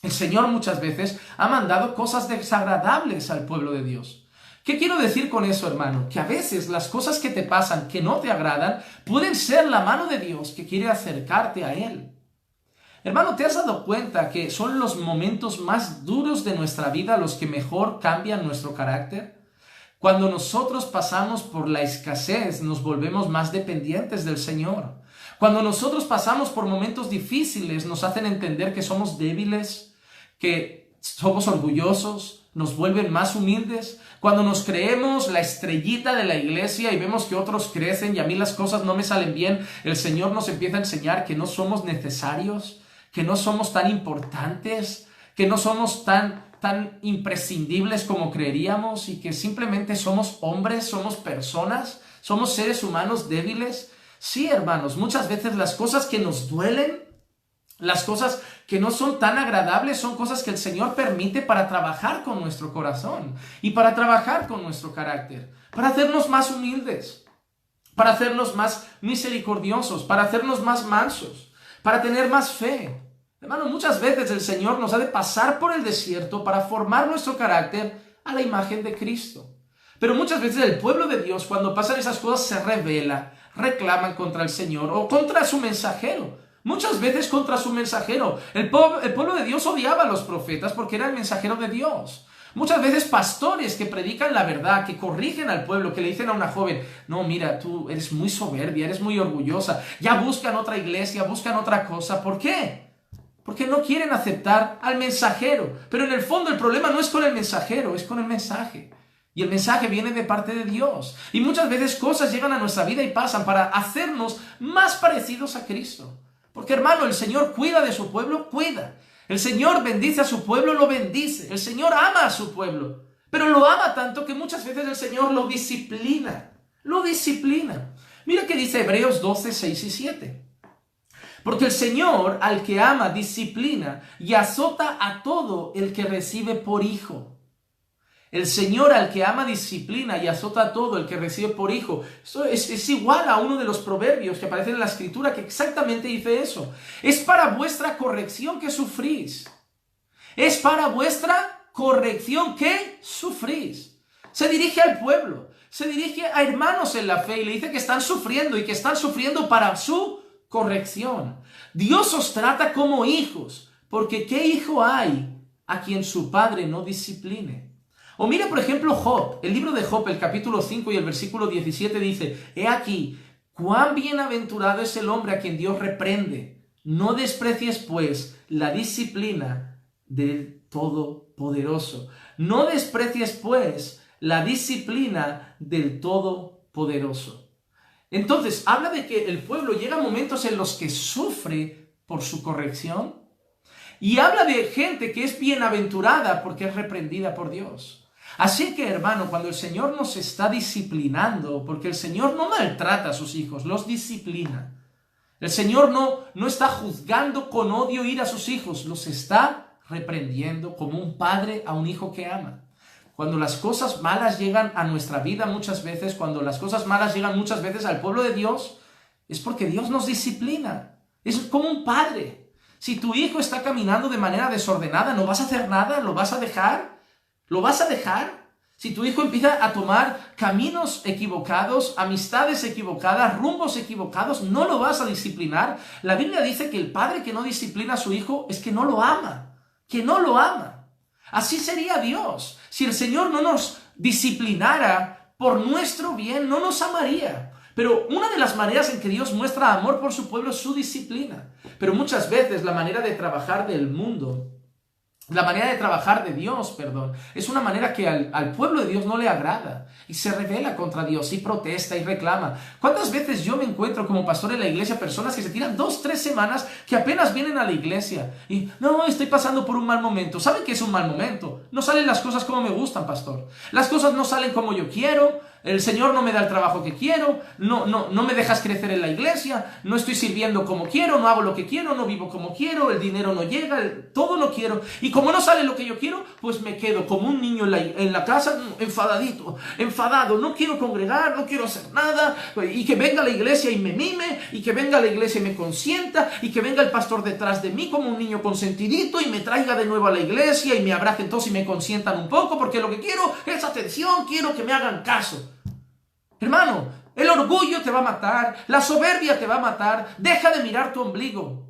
El Señor muchas veces ha mandado cosas desagradables al pueblo de Dios. ¿Qué quiero decir con eso, hermano? Que a veces las cosas que te pasan, que no te agradan, pueden ser la mano de Dios que quiere acercarte a Él. Hermano, ¿te has dado cuenta que son los momentos más duros de nuestra vida los que mejor cambian nuestro carácter? Cuando nosotros pasamos por la escasez, nos volvemos más dependientes del Señor. Cuando nosotros pasamos por momentos difíciles, nos hacen entender que somos débiles, que somos orgullosos, nos vuelven más humildes. Cuando nos creemos la estrellita de la iglesia y vemos que otros crecen y a mí las cosas no me salen bien, el Señor nos empieza a enseñar que no somos necesarios, que no somos tan importantes, que no somos tan imprescindibles como creeríamos y que simplemente somos hombres, somos personas, somos seres humanos débiles. Sí, hermanos, muchas veces las cosas que nos duelen, las cosas que no son tan agradables son cosas que el Señor permite para trabajar con nuestro corazón y para trabajar con nuestro carácter, para hacernos más humildes, para hacernos más misericordiosos, para hacernos más mansos, para tener más fe. Hermano, muchas veces el Señor nos ha de pasar por el desierto para formar nuestro carácter a la imagen de Cristo. Pero muchas veces el pueblo de Dios, cuando pasan esas cosas, se rebela, reclaman contra el Señor o contra su mensajero. Muchas veces contra su mensajero. El pueblo de Dios odiaba a los profetas porque era el mensajero de Dios. Muchas veces pastores que predican la verdad, que corrigen al pueblo, que le dicen a una joven, no, mira, tú eres muy soberbia, eres muy orgullosa, ya buscan otra iglesia, buscan otra cosa. ¿Por qué? Porque no quieren aceptar al mensajero. Pero en el fondo el problema no es con el mensajero, es con el mensaje. Y el mensaje viene de parte de Dios. Y muchas veces cosas llegan a nuestra vida y pasan para hacernos más parecidos a Cristo. Porque, hermano, el Señor cuida de su pueblo, cuida. El Señor bendice a su pueblo, lo bendice. El Señor ama a su pueblo. Pero lo ama tanto que muchas veces el Señor lo disciplina. Lo disciplina. Mira que dice Hebreos 12, 6 y 7. Porque el Señor al que ama disciplina y azota a todo el que recibe por hijo. El Señor al que ama disciplina y azota a todo el que recibe por hijo. Esto es igual a uno de los proverbios que aparece en la Escritura que exactamente dice eso. Es para vuestra corrección que sufrís. Es para vuestra corrección que sufrís. Se dirige al pueblo, se dirige a hermanos en la fe y le dice que están sufriendo y que están sufriendo para su corrección. Dios os trata como hijos, porque ¿qué hijo hay a quien su padre no discipline? O mira, por ejemplo, Job. El libro de Job, el capítulo 5 y el versículo 17 dice, he aquí, cuán bienaventurado es el hombre a quien Dios reprende. No desprecies, pues, la disciplina del Todopoderoso. No desprecies, pues, la disciplina del Todopoderoso. Entonces, habla de que el pueblo llega a momentos en los que sufre por su corrección. Y habla de gente que es bienaventurada porque es reprendida por Dios. Así que, hermano, cuando el Señor nos está disciplinando, porque el Señor no maltrata a sus hijos, los disciplina. El Señor no está juzgando con odio ir a sus hijos, los está reprendiendo como un padre a un hijo que ama. Cuando las cosas malas llegan a nuestra vida muchas veces, cuando las cosas malas llegan muchas veces al pueblo de Dios, es porque Dios nos disciplina. Es como un padre. Si tu hijo está caminando de manera desordenada, ¿no vas a hacer nada? ¿Lo vas a dejar? ¿Lo vas a dejar? Si tu hijo empieza a tomar caminos equivocados, amistades equivocadas, rumbos equivocados, ¿no lo vas a disciplinar? La Biblia dice que el padre que no disciplina a su hijo es que no lo ama, que no lo ama. Así sería Dios. Si el Señor no nos disciplinara por nuestro bien, no nos amaría. Pero una de las maneras en que Dios muestra amor por su pueblo es su disciplina. Pero muchas veces la manera de trabajar del mundo, la manera de trabajar de Dios, es una manera que al pueblo de Dios no le agrada y se rebela contra Dios y protesta y reclama. ¿Cuántas veces yo me encuentro como pastor en la iglesia personas que se tiran 2, 3 semanas que apenas vienen a la iglesia y no, estoy pasando por un mal momento? ¿Saben qué es un mal momento? No salen las cosas como me gustan, pastor. Las cosas no salen como yo quiero. el Señor no me da el trabajo que quiero, no me dejas crecer en la iglesia, no estoy sirviendo como quiero, no hago lo que quiero, no vivo como quiero, el dinero no llega, todo lo quiero. Y como no sale lo que yo quiero, pues me quedo como un niño en la casa, enfadado, no quiero congregar, no quiero hacer nada, y que venga la iglesia y me mime, y que venga la iglesia y me consienta, y que venga el pastor detrás de mí como un niño consentidito y me traiga de nuevo a la iglesia y me abracen todos y me consientan un poco, porque lo que quiero es atención, quiero que me hagan caso. Hermano, el orgullo te va a matar, la soberbia te va a matar, deja de mirar tu ombligo.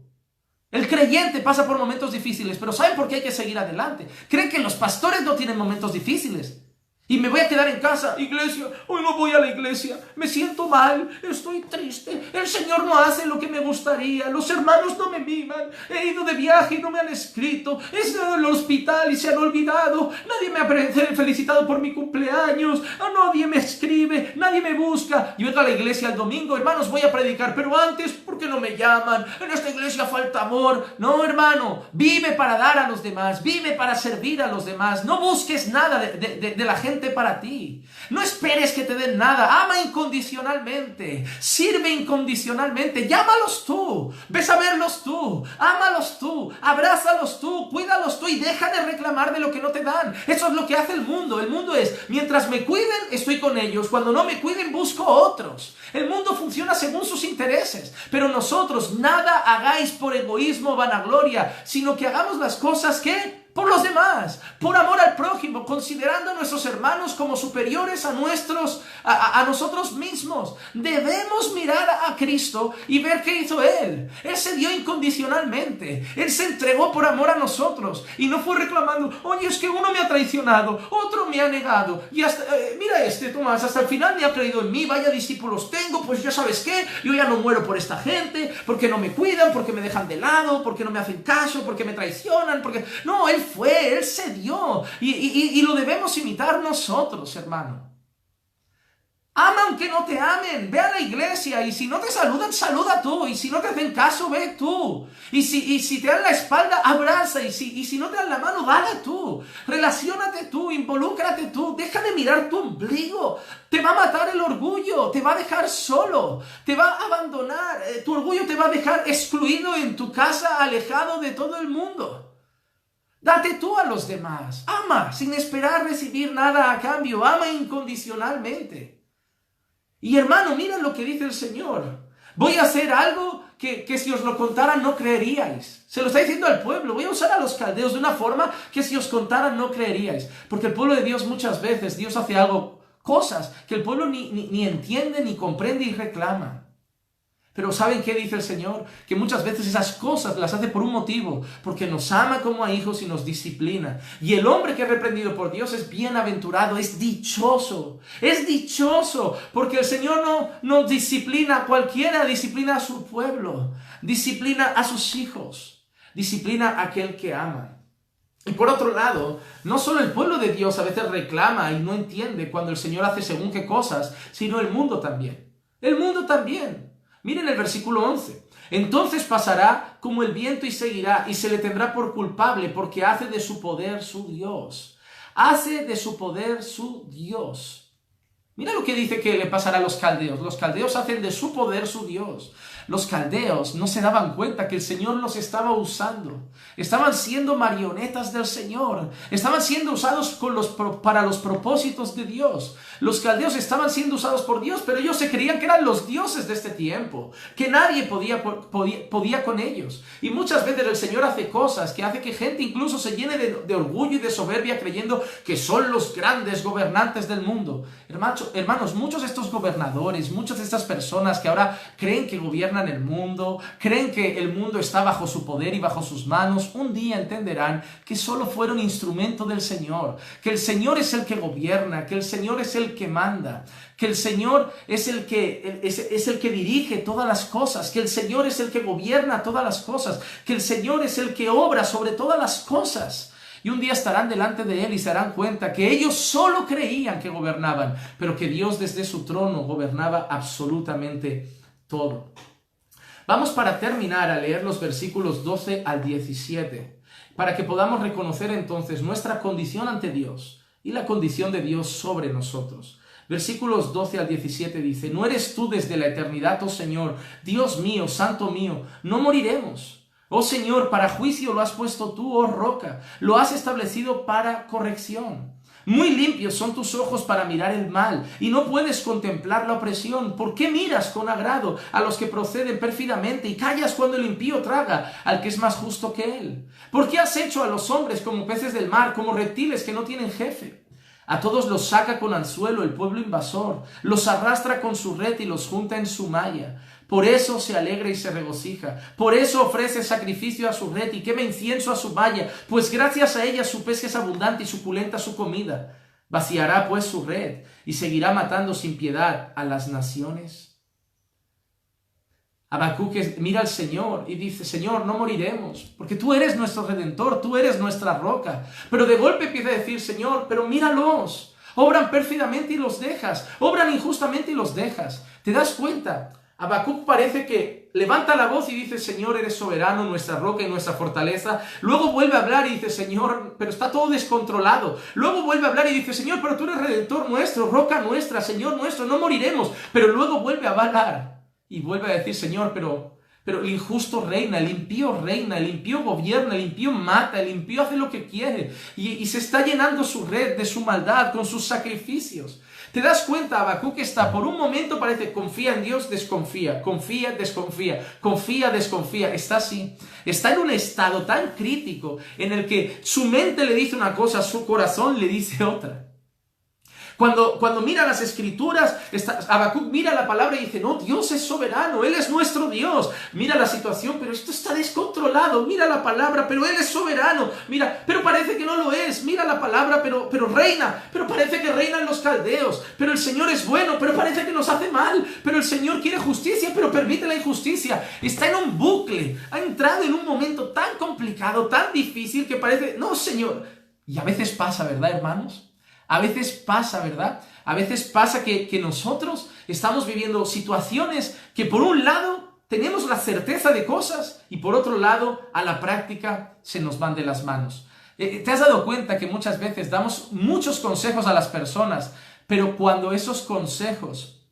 El creyente pasa por momentos difíciles, pero ¿saben por qué hay que seguir adelante? Creen que los pastores no tienen momentos difíciles. Y me voy a quedar en casa, iglesia, hoy no voy a la iglesia, me siento mal, estoy triste, el Señor no hace lo que me gustaría, los hermanos no me miman, he ido de viaje y no me han escrito, he estado en el hospital y se han olvidado, nadie me ha felicitado por mi cumpleaños, nadie me escribe, nadie me busca. Yo vengo a la iglesia el domingo, hermanos, voy a predicar, pero antes, ¿por qué no me llaman? En esta iglesia falta amor. No, hermano, vive para dar a los demás, vive para servir a los demás, no busques nada de la gente para ti. No esperes que te den nada. Ama incondicionalmente. Sirve incondicionalmente. Llámalos tú. Ves a verlos tú. Ámalos tú. Abrázalos tú. Cuídalos tú y deja de reclamar de lo que no te dan. Eso es lo que hace el mundo. El mundo es, mientras me cuiden, estoy con ellos. Cuando no me cuiden, busco otros. El mundo funciona según sus intereses. Pero nosotros, nada hagáis por egoísmo o vanagloria, sino que hagamos las cosas que por los demás, por amor al prójimo, considerando a nuestros hermanos como superiores a nosotros mismos. Debemos mirar a Cristo y ver qué hizo Él. Él se dio incondicionalmente. Él se entregó por amor a nosotros y no fue reclamando, oye, es que uno me ha traicionado, otro me ha negado y hasta, mira Tomás, hasta el final me ha creído en mí, vaya discípulos tengo, pues ya sabes qué, yo ya no muero por esta gente, porque no me cuidan, porque me dejan de lado, porque no me hacen caso, porque me traicionan, porque... No, Él se dio y lo debemos imitar nosotros, hermano. Ama aunque no te amen, ve a la iglesia y si no te saludan, saluda tú, y si no te hacen caso, ve tú, y si te dan la espalda, abraza, y si no te dan la mano, dale tú, relaciónate tú, involúcrate tú, deja de mirar tu ombligo, te va a matar el orgullo, te va a dejar solo, te va a abandonar, tu orgullo te va a dejar excluido en tu casa, alejado de todo el mundo. Date tú a los demás. Ama sin esperar recibir nada a cambio. Ama incondicionalmente. Y hermano, mira lo que dice el Señor. Voy a hacer algo que si os lo contara no creeríais. Se lo está diciendo al pueblo. Voy a usar a los caldeos de una forma que si os contaran no creeríais. Porque el pueblo de Dios muchas veces, Dios hace algo, cosas que el pueblo ni entiende, ni comprende y reclama. Pero ¿saben qué dice el Señor? Que muchas veces esas cosas las hace por un motivo, porque nos ama como a hijos y nos disciplina. Y el hombre que es reprendido por Dios es bienaventurado, es dichoso, porque el Señor no disciplina a cualquiera, disciplina a su pueblo, disciplina a sus hijos, disciplina a aquel que ama. Y por otro lado, no solo el pueblo de Dios a veces reclama y no entiende cuando el Señor hace según qué cosas, sino el mundo también. El mundo también. Miren el versículo 11. Entonces pasará como el viento y seguirá, y se le tendrá por culpable, porque hace de su poder su Dios. Hace de su poder su Dios. Mira lo que dice que le pasará a los caldeos. Los caldeos hacen de su poder su Dios. Los caldeos no se daban cuenta que el Señor los estaba usando. Estaban siendo marionetas del Señor. Estaban siendo usados para los propósitos de Dios. Los caldeos estaban siendo usados por Dios, pero ellos se creían que eran los dioses de este tiempo, que nadie podía con ellos. Y muchas veces el Señor hace cosas que hace que gente incluso se llene de orgullo y de soberbia creyendo que son los grandes gobernantes del mundo. Hermanos, muchos de estos gobernadores, muchas de estas personas que ahora creen que gobiernan el mundo, creen que el mundo está bajo su poder y bajo sus manos, un día entenderán que solo fueron instrumento del Señor, que el Señor es el que gobierna, que el Señor es el que manda, que el Señor es el que dirige todas las cosas, que el Señor es el que gobierna todas las cosas, que el Señor es el que obra sobre todas las cosas. Y un día estarán delante de Él y se darán cuenta que ellos solo creían que gobernaban, pero que Dios desde su trono gobernaba absolutamente todo. Vamos para terminar a leer los versículos 12 al 17, para que podamos reconocer entonces nuestra condición ante Dios y la condición de Dios sobre nosotros. Versículos 12 al 17 dice, ¿no eres tú desde la eternidad, oh Señor, Dios mío, Santo mío? No moriremos. Oh Señor, para juicio lo has puesto tú, oh roca, lo has establecido para corrección. Muy limpios son tus ojos para mirar el mal, y no puedes contemplar la opresión. ¿Por qué miras con agrado a los que proceden pérfidamente y callas cuando el impío traga al que es más justo que él? ¿Por qué has hecho a los hombres como peces del mar, como reptiles que no tienen jefe? A todos los saca con anzuelo el pueblo invasor, los arrastra con su red y los junta en su malla. Por eso se alegra y se regocija, por eso ofrece sacrificio a su red y quema incienso a su malla, pues gracias a ella su pesca es abundante y suculenta su comida. Vaciará pues su red y seguirá matando sin piedad a las naciones. Habacuc mira al Señor y dice, Señor, no moriremos, porque tú eres nuestro Redentor, tú eres nuestra roca. Pero de golpe empieza a decir, Señor, pero míralos, obran pérfidamente y los dejas, obran injustamente y los dejas. ¿Te das cuenta? Habacuc parece que levanta la voz y dice, Señor, eres soberano, nuestra roca y nuestra fortaleza. Luego vuelve a hablar y dice, Señor, pero está todo descontrolado. Luego vuelve a hablar y dice, Señor, pero tú eres Redentor nuestro, roca nuestra, Señor nuestro, no moriremos. Pero luego vuelve a hablar y vuelve a decir, Señor, pero el injusto reina, el impío gobierna, el impío mata, el impío hace lo que quiere. Y se está llenando su red de su maldad con sus sacrificios. ¿Te das cuenta? Habacuc está, por un momento parece, confía en Dios, desconfía, confía, desconfía, confía, desconfía. Está así. Está en un estado tan crítico en el que su mente le dice una cosa, su corazón le dice otra. Cuando mira las escrituras, Habacuc mira la palabra y dice, no, Dios es soberano, Él es nuestro Dios. Mira la situación, pero esto está descontrolado. Mira la palabra, pero Él es soberano. Mira, pero parece que no lo es. Mira la palabra, pero reina. Pero parece que reinan los caldeos. Pero el Señor es bueno, pero parece que nos hace mal. Pero el Señor quiere justicia, pero permite la injusticia. Está en un bucle. Ha entrado en un momento tan complicado, tan difícil, que parece, no, Señor. Y a veces pasa, ¿verdad, hermanos? A veces pasa, ¿verdad? A veces pasa que nosotros estamos viviendo situaciones que por un lado tenemos la certeza de cosas y por otro lado a la práctica se nos van de las manos. ¿Te has dado cuenta que muchas veces damos muchos consejos a las personas, pero cuando esos consejos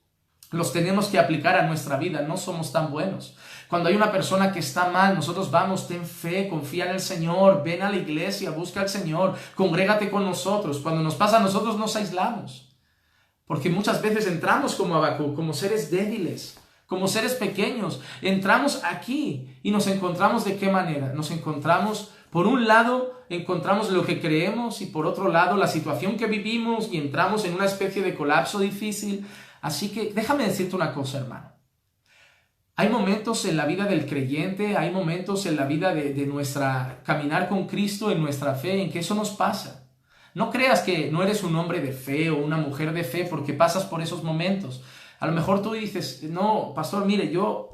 los tenemos que aplicar a nuestra vida no somos tan buenos? Cuando hay una persona que está mal, nosotros vamos, ten fe, confía en el Señor, ven a la iglesia, busca al Señor, congrégate con nosotros. Cuando nos pasa a nosotros nos aislamos. Porque muchas veces entramos como Habacuc, como seres débiles, como seres pequeños. Entramos aquí y nos encontramos ¿de qué manera? Nos encontramos, por un lado, encontramos lo que creemos y por otro lado la situación que vivimos y entramos en una especie de colapso difícil. Así que déjame decirte una cosa, hermano. Hay momentos en la vida del creyente, hay momentos en la vida de nuestra caminar con Cristo, en nuestra fe, en que eso nos pasa. No creas que no eres un hombre de fe o una mujer de fe porque pasas por esos momentos. A lo mejor tú dices, no, pastor, mire, yo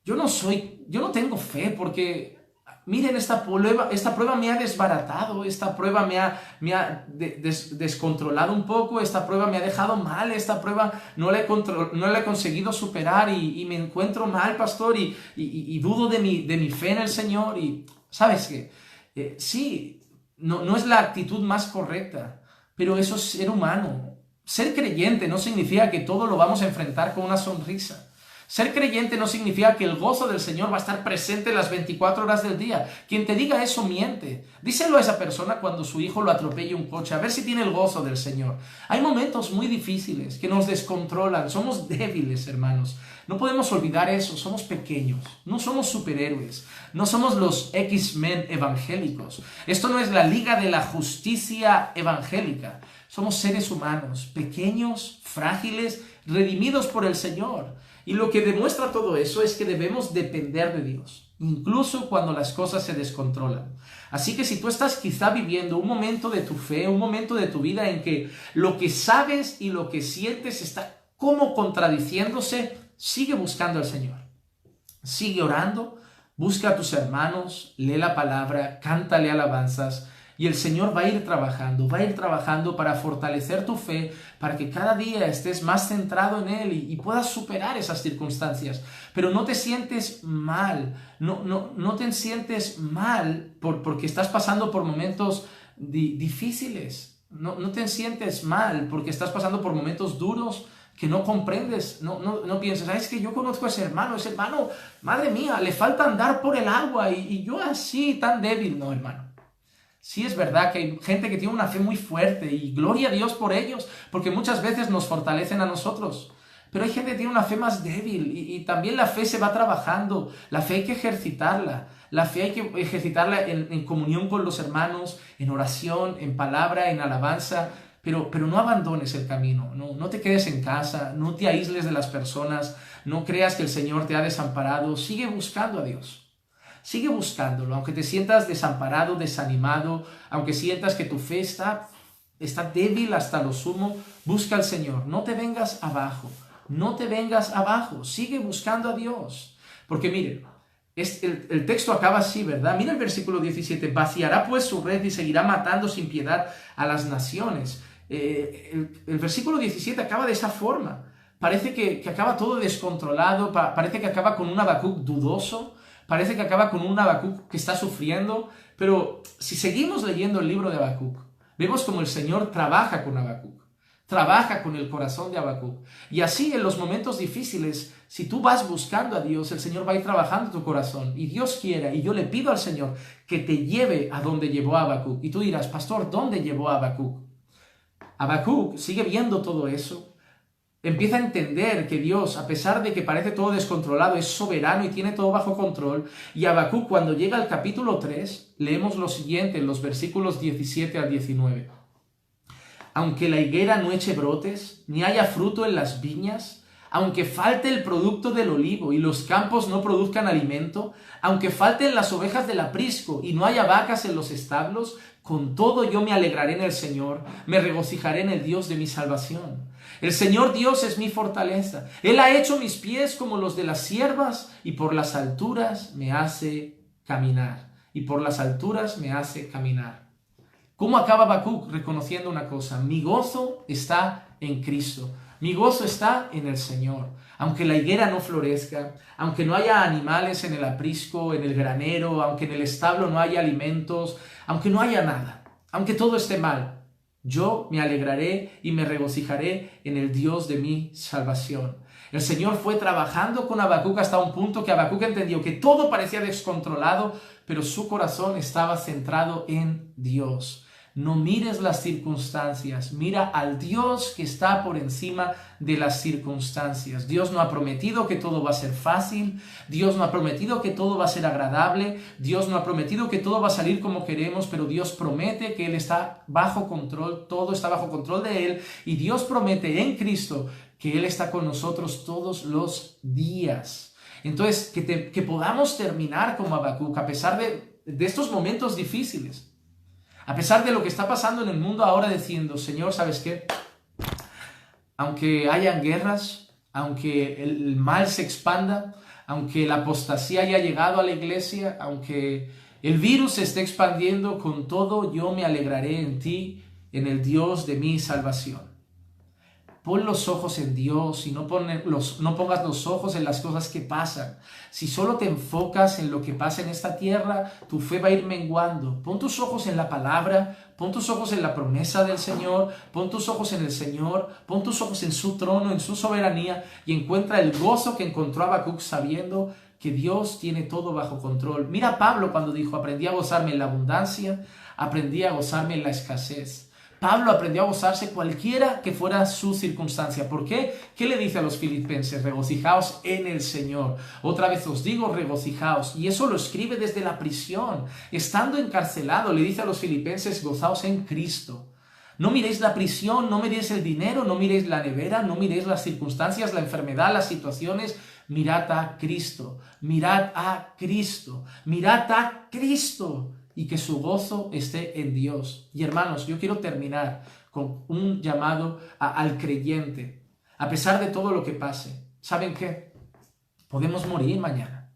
no tengo fe porque, miren, esta prueba me ha desbaratado, esta prueba me ha descontrolado un poco, esta prueba me ha dejado mal, esta prueba no la he conseguido superar y me encuentro mal, pastor, y dudo de mi fe en el Señor. Y ¿sabes qué? Sí, no es la actitud más correcta, pero eso es ser humano. Ser creyente no significa que todo lo vamos a enfrentar con una sonrisa. Ser creyente no significa que el gozo del Señor va a estar presente las 24 horas del día. Quien te diga eso miente. Díselo a esa persona cuando su hijo lo atropelle un coche, a ver si tiene el gozo del Señor. Hay momentos muy difíciles que nos descontrolan. Somos débiles, hermanos. No podemos olvidar eso. Somos pequeños. No somos superhéroes. No somos los X-Men evangélicos. Esto no es la Liga de la Justicia evangélica. Somos seres humanos, pequeños, frágiles, redimidos por el Señor. Y lo que demuestra todo eso es que debemos depender de Dios, incluso cuando las cosas se descontrolan. Así que si tú estás quizá viviendo un momento de tu fe, un momento de tu vida en que lo que sabes y lo que sientes está como contradiciéndose, sigue buscando al Señor. Sigue orando, busca a tus hermanos, lee la palabra, cántale alabanzas. Y el Señor va a ir trabajando para fortalecer tu fe, para que cada día estés más centrado en Él y puedas superar esas circunstancias. Pero no te sientes mal, no te sientes mal porque estás pasando por momentos difíciles. No te sientes mal porque estás pasando por momentos duros que no comprendes. No piensas, es que yo conozco a ese hermano, madre mía, le falta andar por el agua y yo así tan débil. No, hermano. Sí es verdad que hay gente que tiene una fe muy fuerte y gloria a Dios por ellos, porque muchas veces nos fortalecen a nosotros. Pero hay gente que tiene una fe más débil y también la fe se va trabajando, la fe hay que ejercitarla, la fe hay que ejercitarla en comunión con los hermanos, en oración, en palabra, en alabanza, pero no abandones el camino, no te quedes en casa, no te aísles de las personas, no creas que el Señor te ha desamparado, sigue buscando a Dios. Sigue buscándolo, aunque te sientas desamparado, desanimado, aunque sientas que tu fe está débil hasta lo sumo, busca al Señor. No te vengas abajo, no te vengas abajo, sigue buscando a Dios. Porque mire, el texto acaba así, ¿verdad? Mira el versículo 17, vaciará pues su red y seguirá matando sin piedad a las naciones. El versículo 17 acaba de esa forma. Parece que acaba todo descontrolado, parece que acaba con un Habacuc dudoso, parece que acaba con un Habacuc que está sufriendo, pero si seguimos leyendo el libro de Habacuc, vemos como el Señor trabaja con Habacuc, trabaja con el corazón de Habacuc. Y así en los momentos difíciles, si tú vas buscando a Dios, el Señor va a ir trabajando tu corazón. Y Dios quiera, y yo le pido al Señor que te lleve a donde llevó a Habacuc. Y tú dirás, pastor, ¿dónde llevó a Habacuc? Habacuc sigue viendo todo eso. Empieza a entender que Dios, a pesar de que parece todo descontrolado, es soberano y tiene todo bajo control. Y Habacuc, cuando llega al capítulo 3, leemos lo siguiente en los versículos 17 al 19. Aunque la higuera no eche brotes, ni haya fruto en las viñas, aunque falte el producto del olivo y los campos no produzcan alimento, aunque falten las ovejas del aprisco y no haya vacas en los establos, con todo yo me alegraré en el Señor, me regocijaré en el Dios de mi salvación. El Señor Dios es mi fortaleza. Él ha hecho mis pies como los de las ciervas y por las alturas me hace caminar. Y por las alturas me hace caminar. ¿Cómo acaba Habacuc? Reconociendo una cosa. Mi gozo está en Cristo. Mi gozo está en el Señor. Aunque la higuera no florezca, aunque no haya animales en el aprisco, en el granero, aunque en el establo no haya alimentos, aunque no haya nada, aunque todo esté mal, yo me alegraré y me regocijaré en el Dios de mi salvación. El Señor fue trabajando con Habacuc hasta un punto que Habacuc entendió que todo parecía descontrolado, pero su corazón estaba centrado en Dios. No mires las circunstancias, mira al Dios que está por encima de las circunstancias. Dios no ha prometido que todo va a ser fácil, Dios no ha prometido que todo va a ser agradable, Dios no ha prometido que todo va a salir como queremos, pero Dios promete que Él está bajo control, todo está bajo control de Él, y Dios promete en Cristo que Él está con nosotros todos los días. Entonces, que podamos terminar como Habacuc, a pesar de estos momentos difíciles. A pesar de lo que está pasando en el mundo ahora, diciendo, Señor, ¿sabes qué? Aunque hayan guerras, aunque el mal se expanda, aunque la apostasía haya llegado a la iglesia, aunque el virus se esté expandiendo, con todo yo me alegraré en ti, en el Dios de mi salvación. Pon los ojos en Dios y no pongas los ojos en las cosas que pasan. Si solo te enfocas en lo que pasa en esta tierra, tu fe va a ir menguando. Pon tus ojos en la palabra, pon tus ojos en la promesa del Señor, pon tus ojos en el Señor, pon tus ojos en su trono, en su soberanía, y encuentra el gozo que encontró Habacuc sabiendo que Dios tiene todo bajo control. Mira a Pablo cuando dijo, aprendí a gozarme en la abundancia, aprendí a gozarme en la escasez. Pablo aprendió a gozarse cualquiera que fuera su circunstancia. ¿Por qué? ¿Qué le dice a los filipenses? Regocijaos en el Señor. Otra vez os digo, regocijaos. Y eso lo escribe desde la prisión. Estando encarcelado, le dice a los filipenses, gozaos en Cristo. No miréis la prisión, no miréis el dinero, no miréis la nevera, no miréis las circunstancias, la enfermedad, las situaciones. Mirad a Cristo, mirad a Cristo, mirad a Cristo. Y que su gozo esté en Dios. Y hermanos, yo quiero terminar con un llamado al creyente. A pesar de todo lo que pase, ¿saben qué? Podemos morir mañana.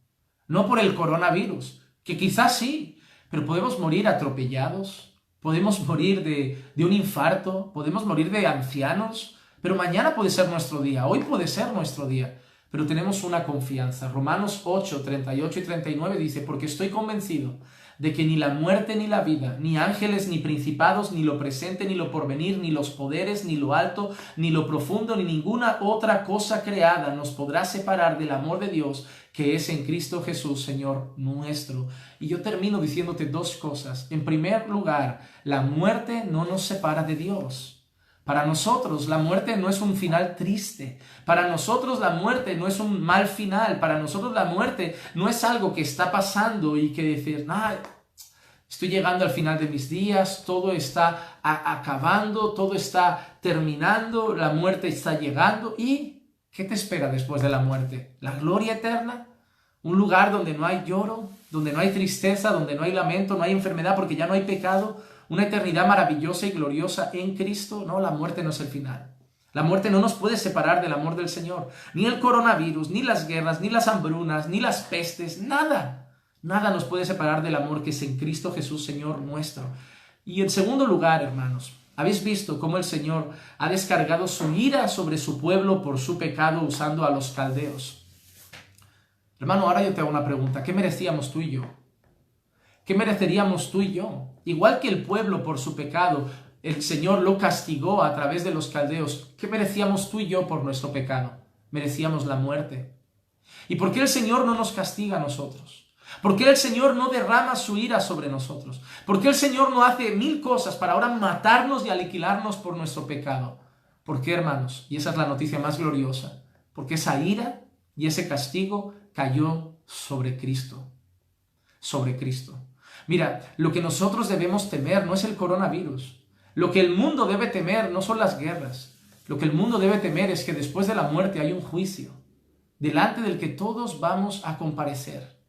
No por el coronavirus, que quizás sí, pero podemos morir atropellados, podemos morir de un infarto, podemos morir de ancianos, pero mañana puede ser nuestro día, hoy puede ser nuestro día. Pero tenemos una confianza. Romanos 8, 38 y 39 dice, porque estoy convencido de que ni la muerte ni la vida, ni ángeles ni principados, ni lo presente ni lo porvenir, ni los poderes, ni lo alto, ni lo profundo, ni ninguna otra cosa creada nos podrá separar del amor de Dios que es en Cristo Jesús, Señor nuestro. Y yo termino diciéndote dos cosas. En primer lugar, la muerte no nos separa de Dios. Para nosotros la muerte no es un final triste. Para nosotros la muerte no es un mal final. Para nosotros la muerte no es algo que está pasando y que decir, estoy llegando al final de mis días, todo está acabando, todo está terminando, la muerte está llegando. ¿Y qué te espera después de la muerte? ¿La gloria eterna? ¿Un lugar donde no hay lloro, donde no hay tristeza, donde no hay lamento, no hay enfermedad porque ya no hay pecado? ¿Una eternidad maravillosa y gloriosa en Cristo? No, la muerte no es el final. La muerte no nos puede separar del amor del Señor. Ni el coronavirus, ni las guerras, ni las hambrunas, ni las pestes, nada. Nada nos puede separar del amor que es en Cristo Jesús, Señor nuestro. Y en segundo lugar, hermanos, ¿habéis visto cómo el Señor ha descargado su ira sobre su pueblo por su pecado usando a los caldeos? Hermano, ahora yo te hago una pregunta. ¿Qué merecíamos tú y yo? ¿Qué mereceríamos tú y yo? Igual que el pueblo por su pecado, el Señor lo castigó a través de los caldeos. ¿Qué merecíamos tú y yo por nuestro pecado? Merecíamos la muerte. ¿Y por qué el Señor no nos castiga a nosotros? ¿Por qué el Señor no derrama su ira sobre nosotros? ¿Por qué el Señor no hace mil cosas para ahora matarnos y aniquilarnos por nuestro pecado? ¿Por qué, hermanos? Y esa es la noticia más gloriosa. Porque esa ira y ese castigo cayó sobre Cristo. Sobre Cristo. Mira, lo que nosotros debemos temer no es el coronavirus. Lo que el mundo debe temer no son las guerras. Lo que el mundo debe temer es que después de la muerte hay un juicio, delante del que todos vamos a comparecer.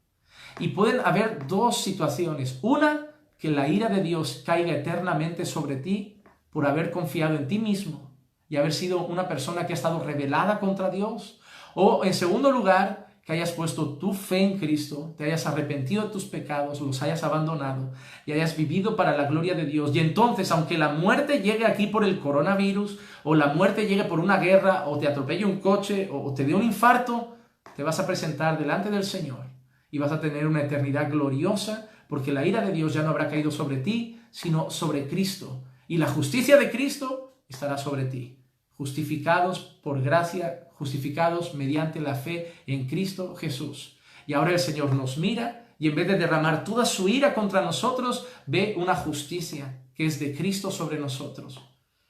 Y pueden haber dos situaciones. Una, que la ira de Dios caiga eternamente sobre ti por haber confiado en ti mismo y haber sido una persona que ha estado rebelada contra Dios. O, en segundo lugar, que hayas puesto tu fe en Cristo, te hayas arrepentido de tus pecados, los hayas abandonado y hayas vivido para la gloria de Dios. Y entonces, aunque la muerte llegue aquí por el coronavirus, o la muerte llegue por una guerra, o te atropelle un coche, o te dé un infarto, te vas a presentar delante del Señor y vas a tener una eternidad gloriosa, porque la ira de Dios ya no habrá caído sobre ti, sino sobre Cristo. Y la justicia de Cristo estará sobre ti. Justificados por gracia, justificados mediante la fe en Cristo Jesús. Y ahora el Señor nos mira y en vez de derramar toda su ira contra nosotros, ve una justicia que es de Cristo sobre nosotros.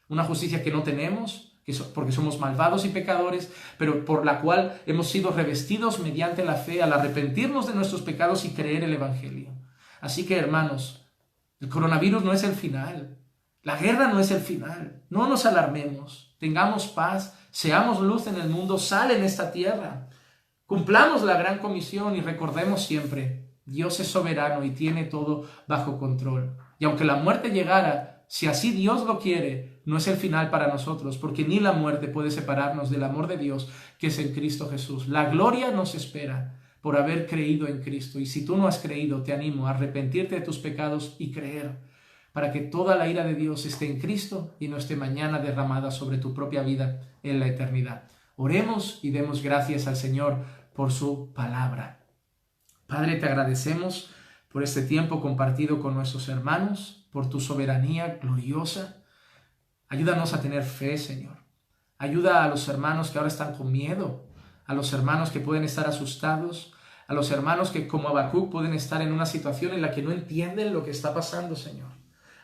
Una justicia que no tenemos, porque somos malvados y pecadores, pero por la cual hemos sido revestidos mediante la fe al arrepentirnos de nuestros pecados y creer el Evangelio. Así que, hermanos, el coronavirus no es el final. La guerra no es el final. No nos alarmemos. Tengamos paz. Seamos luz en el mundo. Sal en esta tierra. Cumplamos la gran comisión y recordemos siempre, Dios es soberano y tiene todo bajo control. Y aunque la muerte llegara, si así Dios lo quiere, no es el final para nosotros, porque ni la muerte puede separarnos del amor de Dios que es en Cristo Jesús. La gloria nos espera por haber creído en Cristo. Y si tú no has creído, te animo a arrepentirte de tus pecados y creer, para que toda la ira de Dios esté en Cristo y no esté mañana derramada sobre tu propia vida en la eternidad. Oremos y demos gracias al Señor por su palabra. Padre, te agradecemos por este tiempo compartido con nuestros hermanos, por tu soberanía gloriosa. Ayúdanos a tener fe, Señor. Ayuda a los hermanos que ahora están con miedo, a los hermanos que pueden estar asustados, a los hermanos que como Habacuc pueden estar en una situación en la que no entienden lo que está pasando, Señor.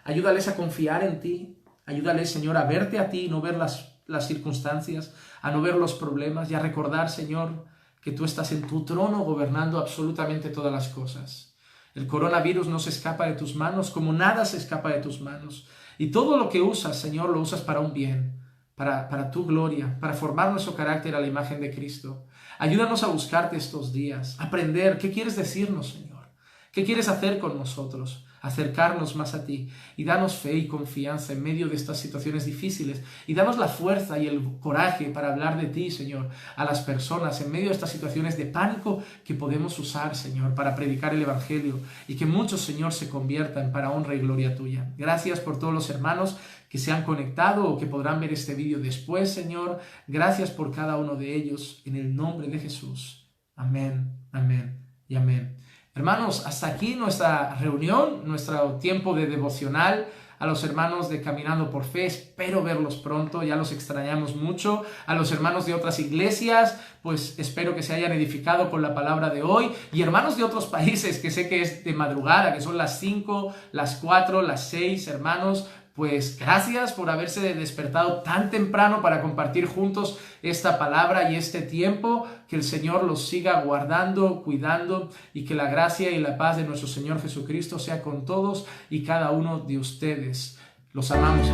Ayúdales a confiar en ti. Ayúdales, Señor, a verte a ti y no ver las circunstancias, a no ver los problemas y a recordar, Señor, que tú estás en tu trono gobernando absolutamente todas las cosas. El coronavirus no se escapa de tus manos como nada se escapa de tus manos. Y todo lo que usas, Señor, lo usas para un bien, para tu gloria, para formar nuestro carácter a la imagen de Cristo. Ayúdanos a buscarte estos días, a aprender qué quieres decirnos, Señor. ¿Qué quieres hacer con nosotros? Acercarnos más a ti y danos fe y confianza en medio de estas situaciones difíciles y danos la fuerza y el coraje para hablar de ti, Señor, a las personas en medio de estas situaciones de pánico que podemos usar, Señor, para predicar el Evangelio y que muchos, Señor, se conviertan para honra y gloria tuya. Gracias por todos los hermanos que se han conectado o que podrán ver este vídeo después, Señor. Gracias por cada uno de ellos en el nombre de Jesús. Amén, amén y amén. Hermanos, hasta aquí nuestra reunión, nuestro tiempo de devocional. A los hermanos de Caminando por Fe, espero verlos pronto, ya los extrañamos mucho. A los hermanos de otras iglesias, pues espero que se hayan edificado con la palabra de hoy. Y hermanos de otros países, que sé que es de madrugada, que son las 5, las 4, las 6, hermanos, pues gracias por haberse despertado tan temprano para compartir juntos esta palabra y este tiempo. Que el Señor los siga guardando, cuidando, y que la gracia y la paz de nuestro Señor Jesucristo sea con todos y cada uno de ustedes. Los amamos.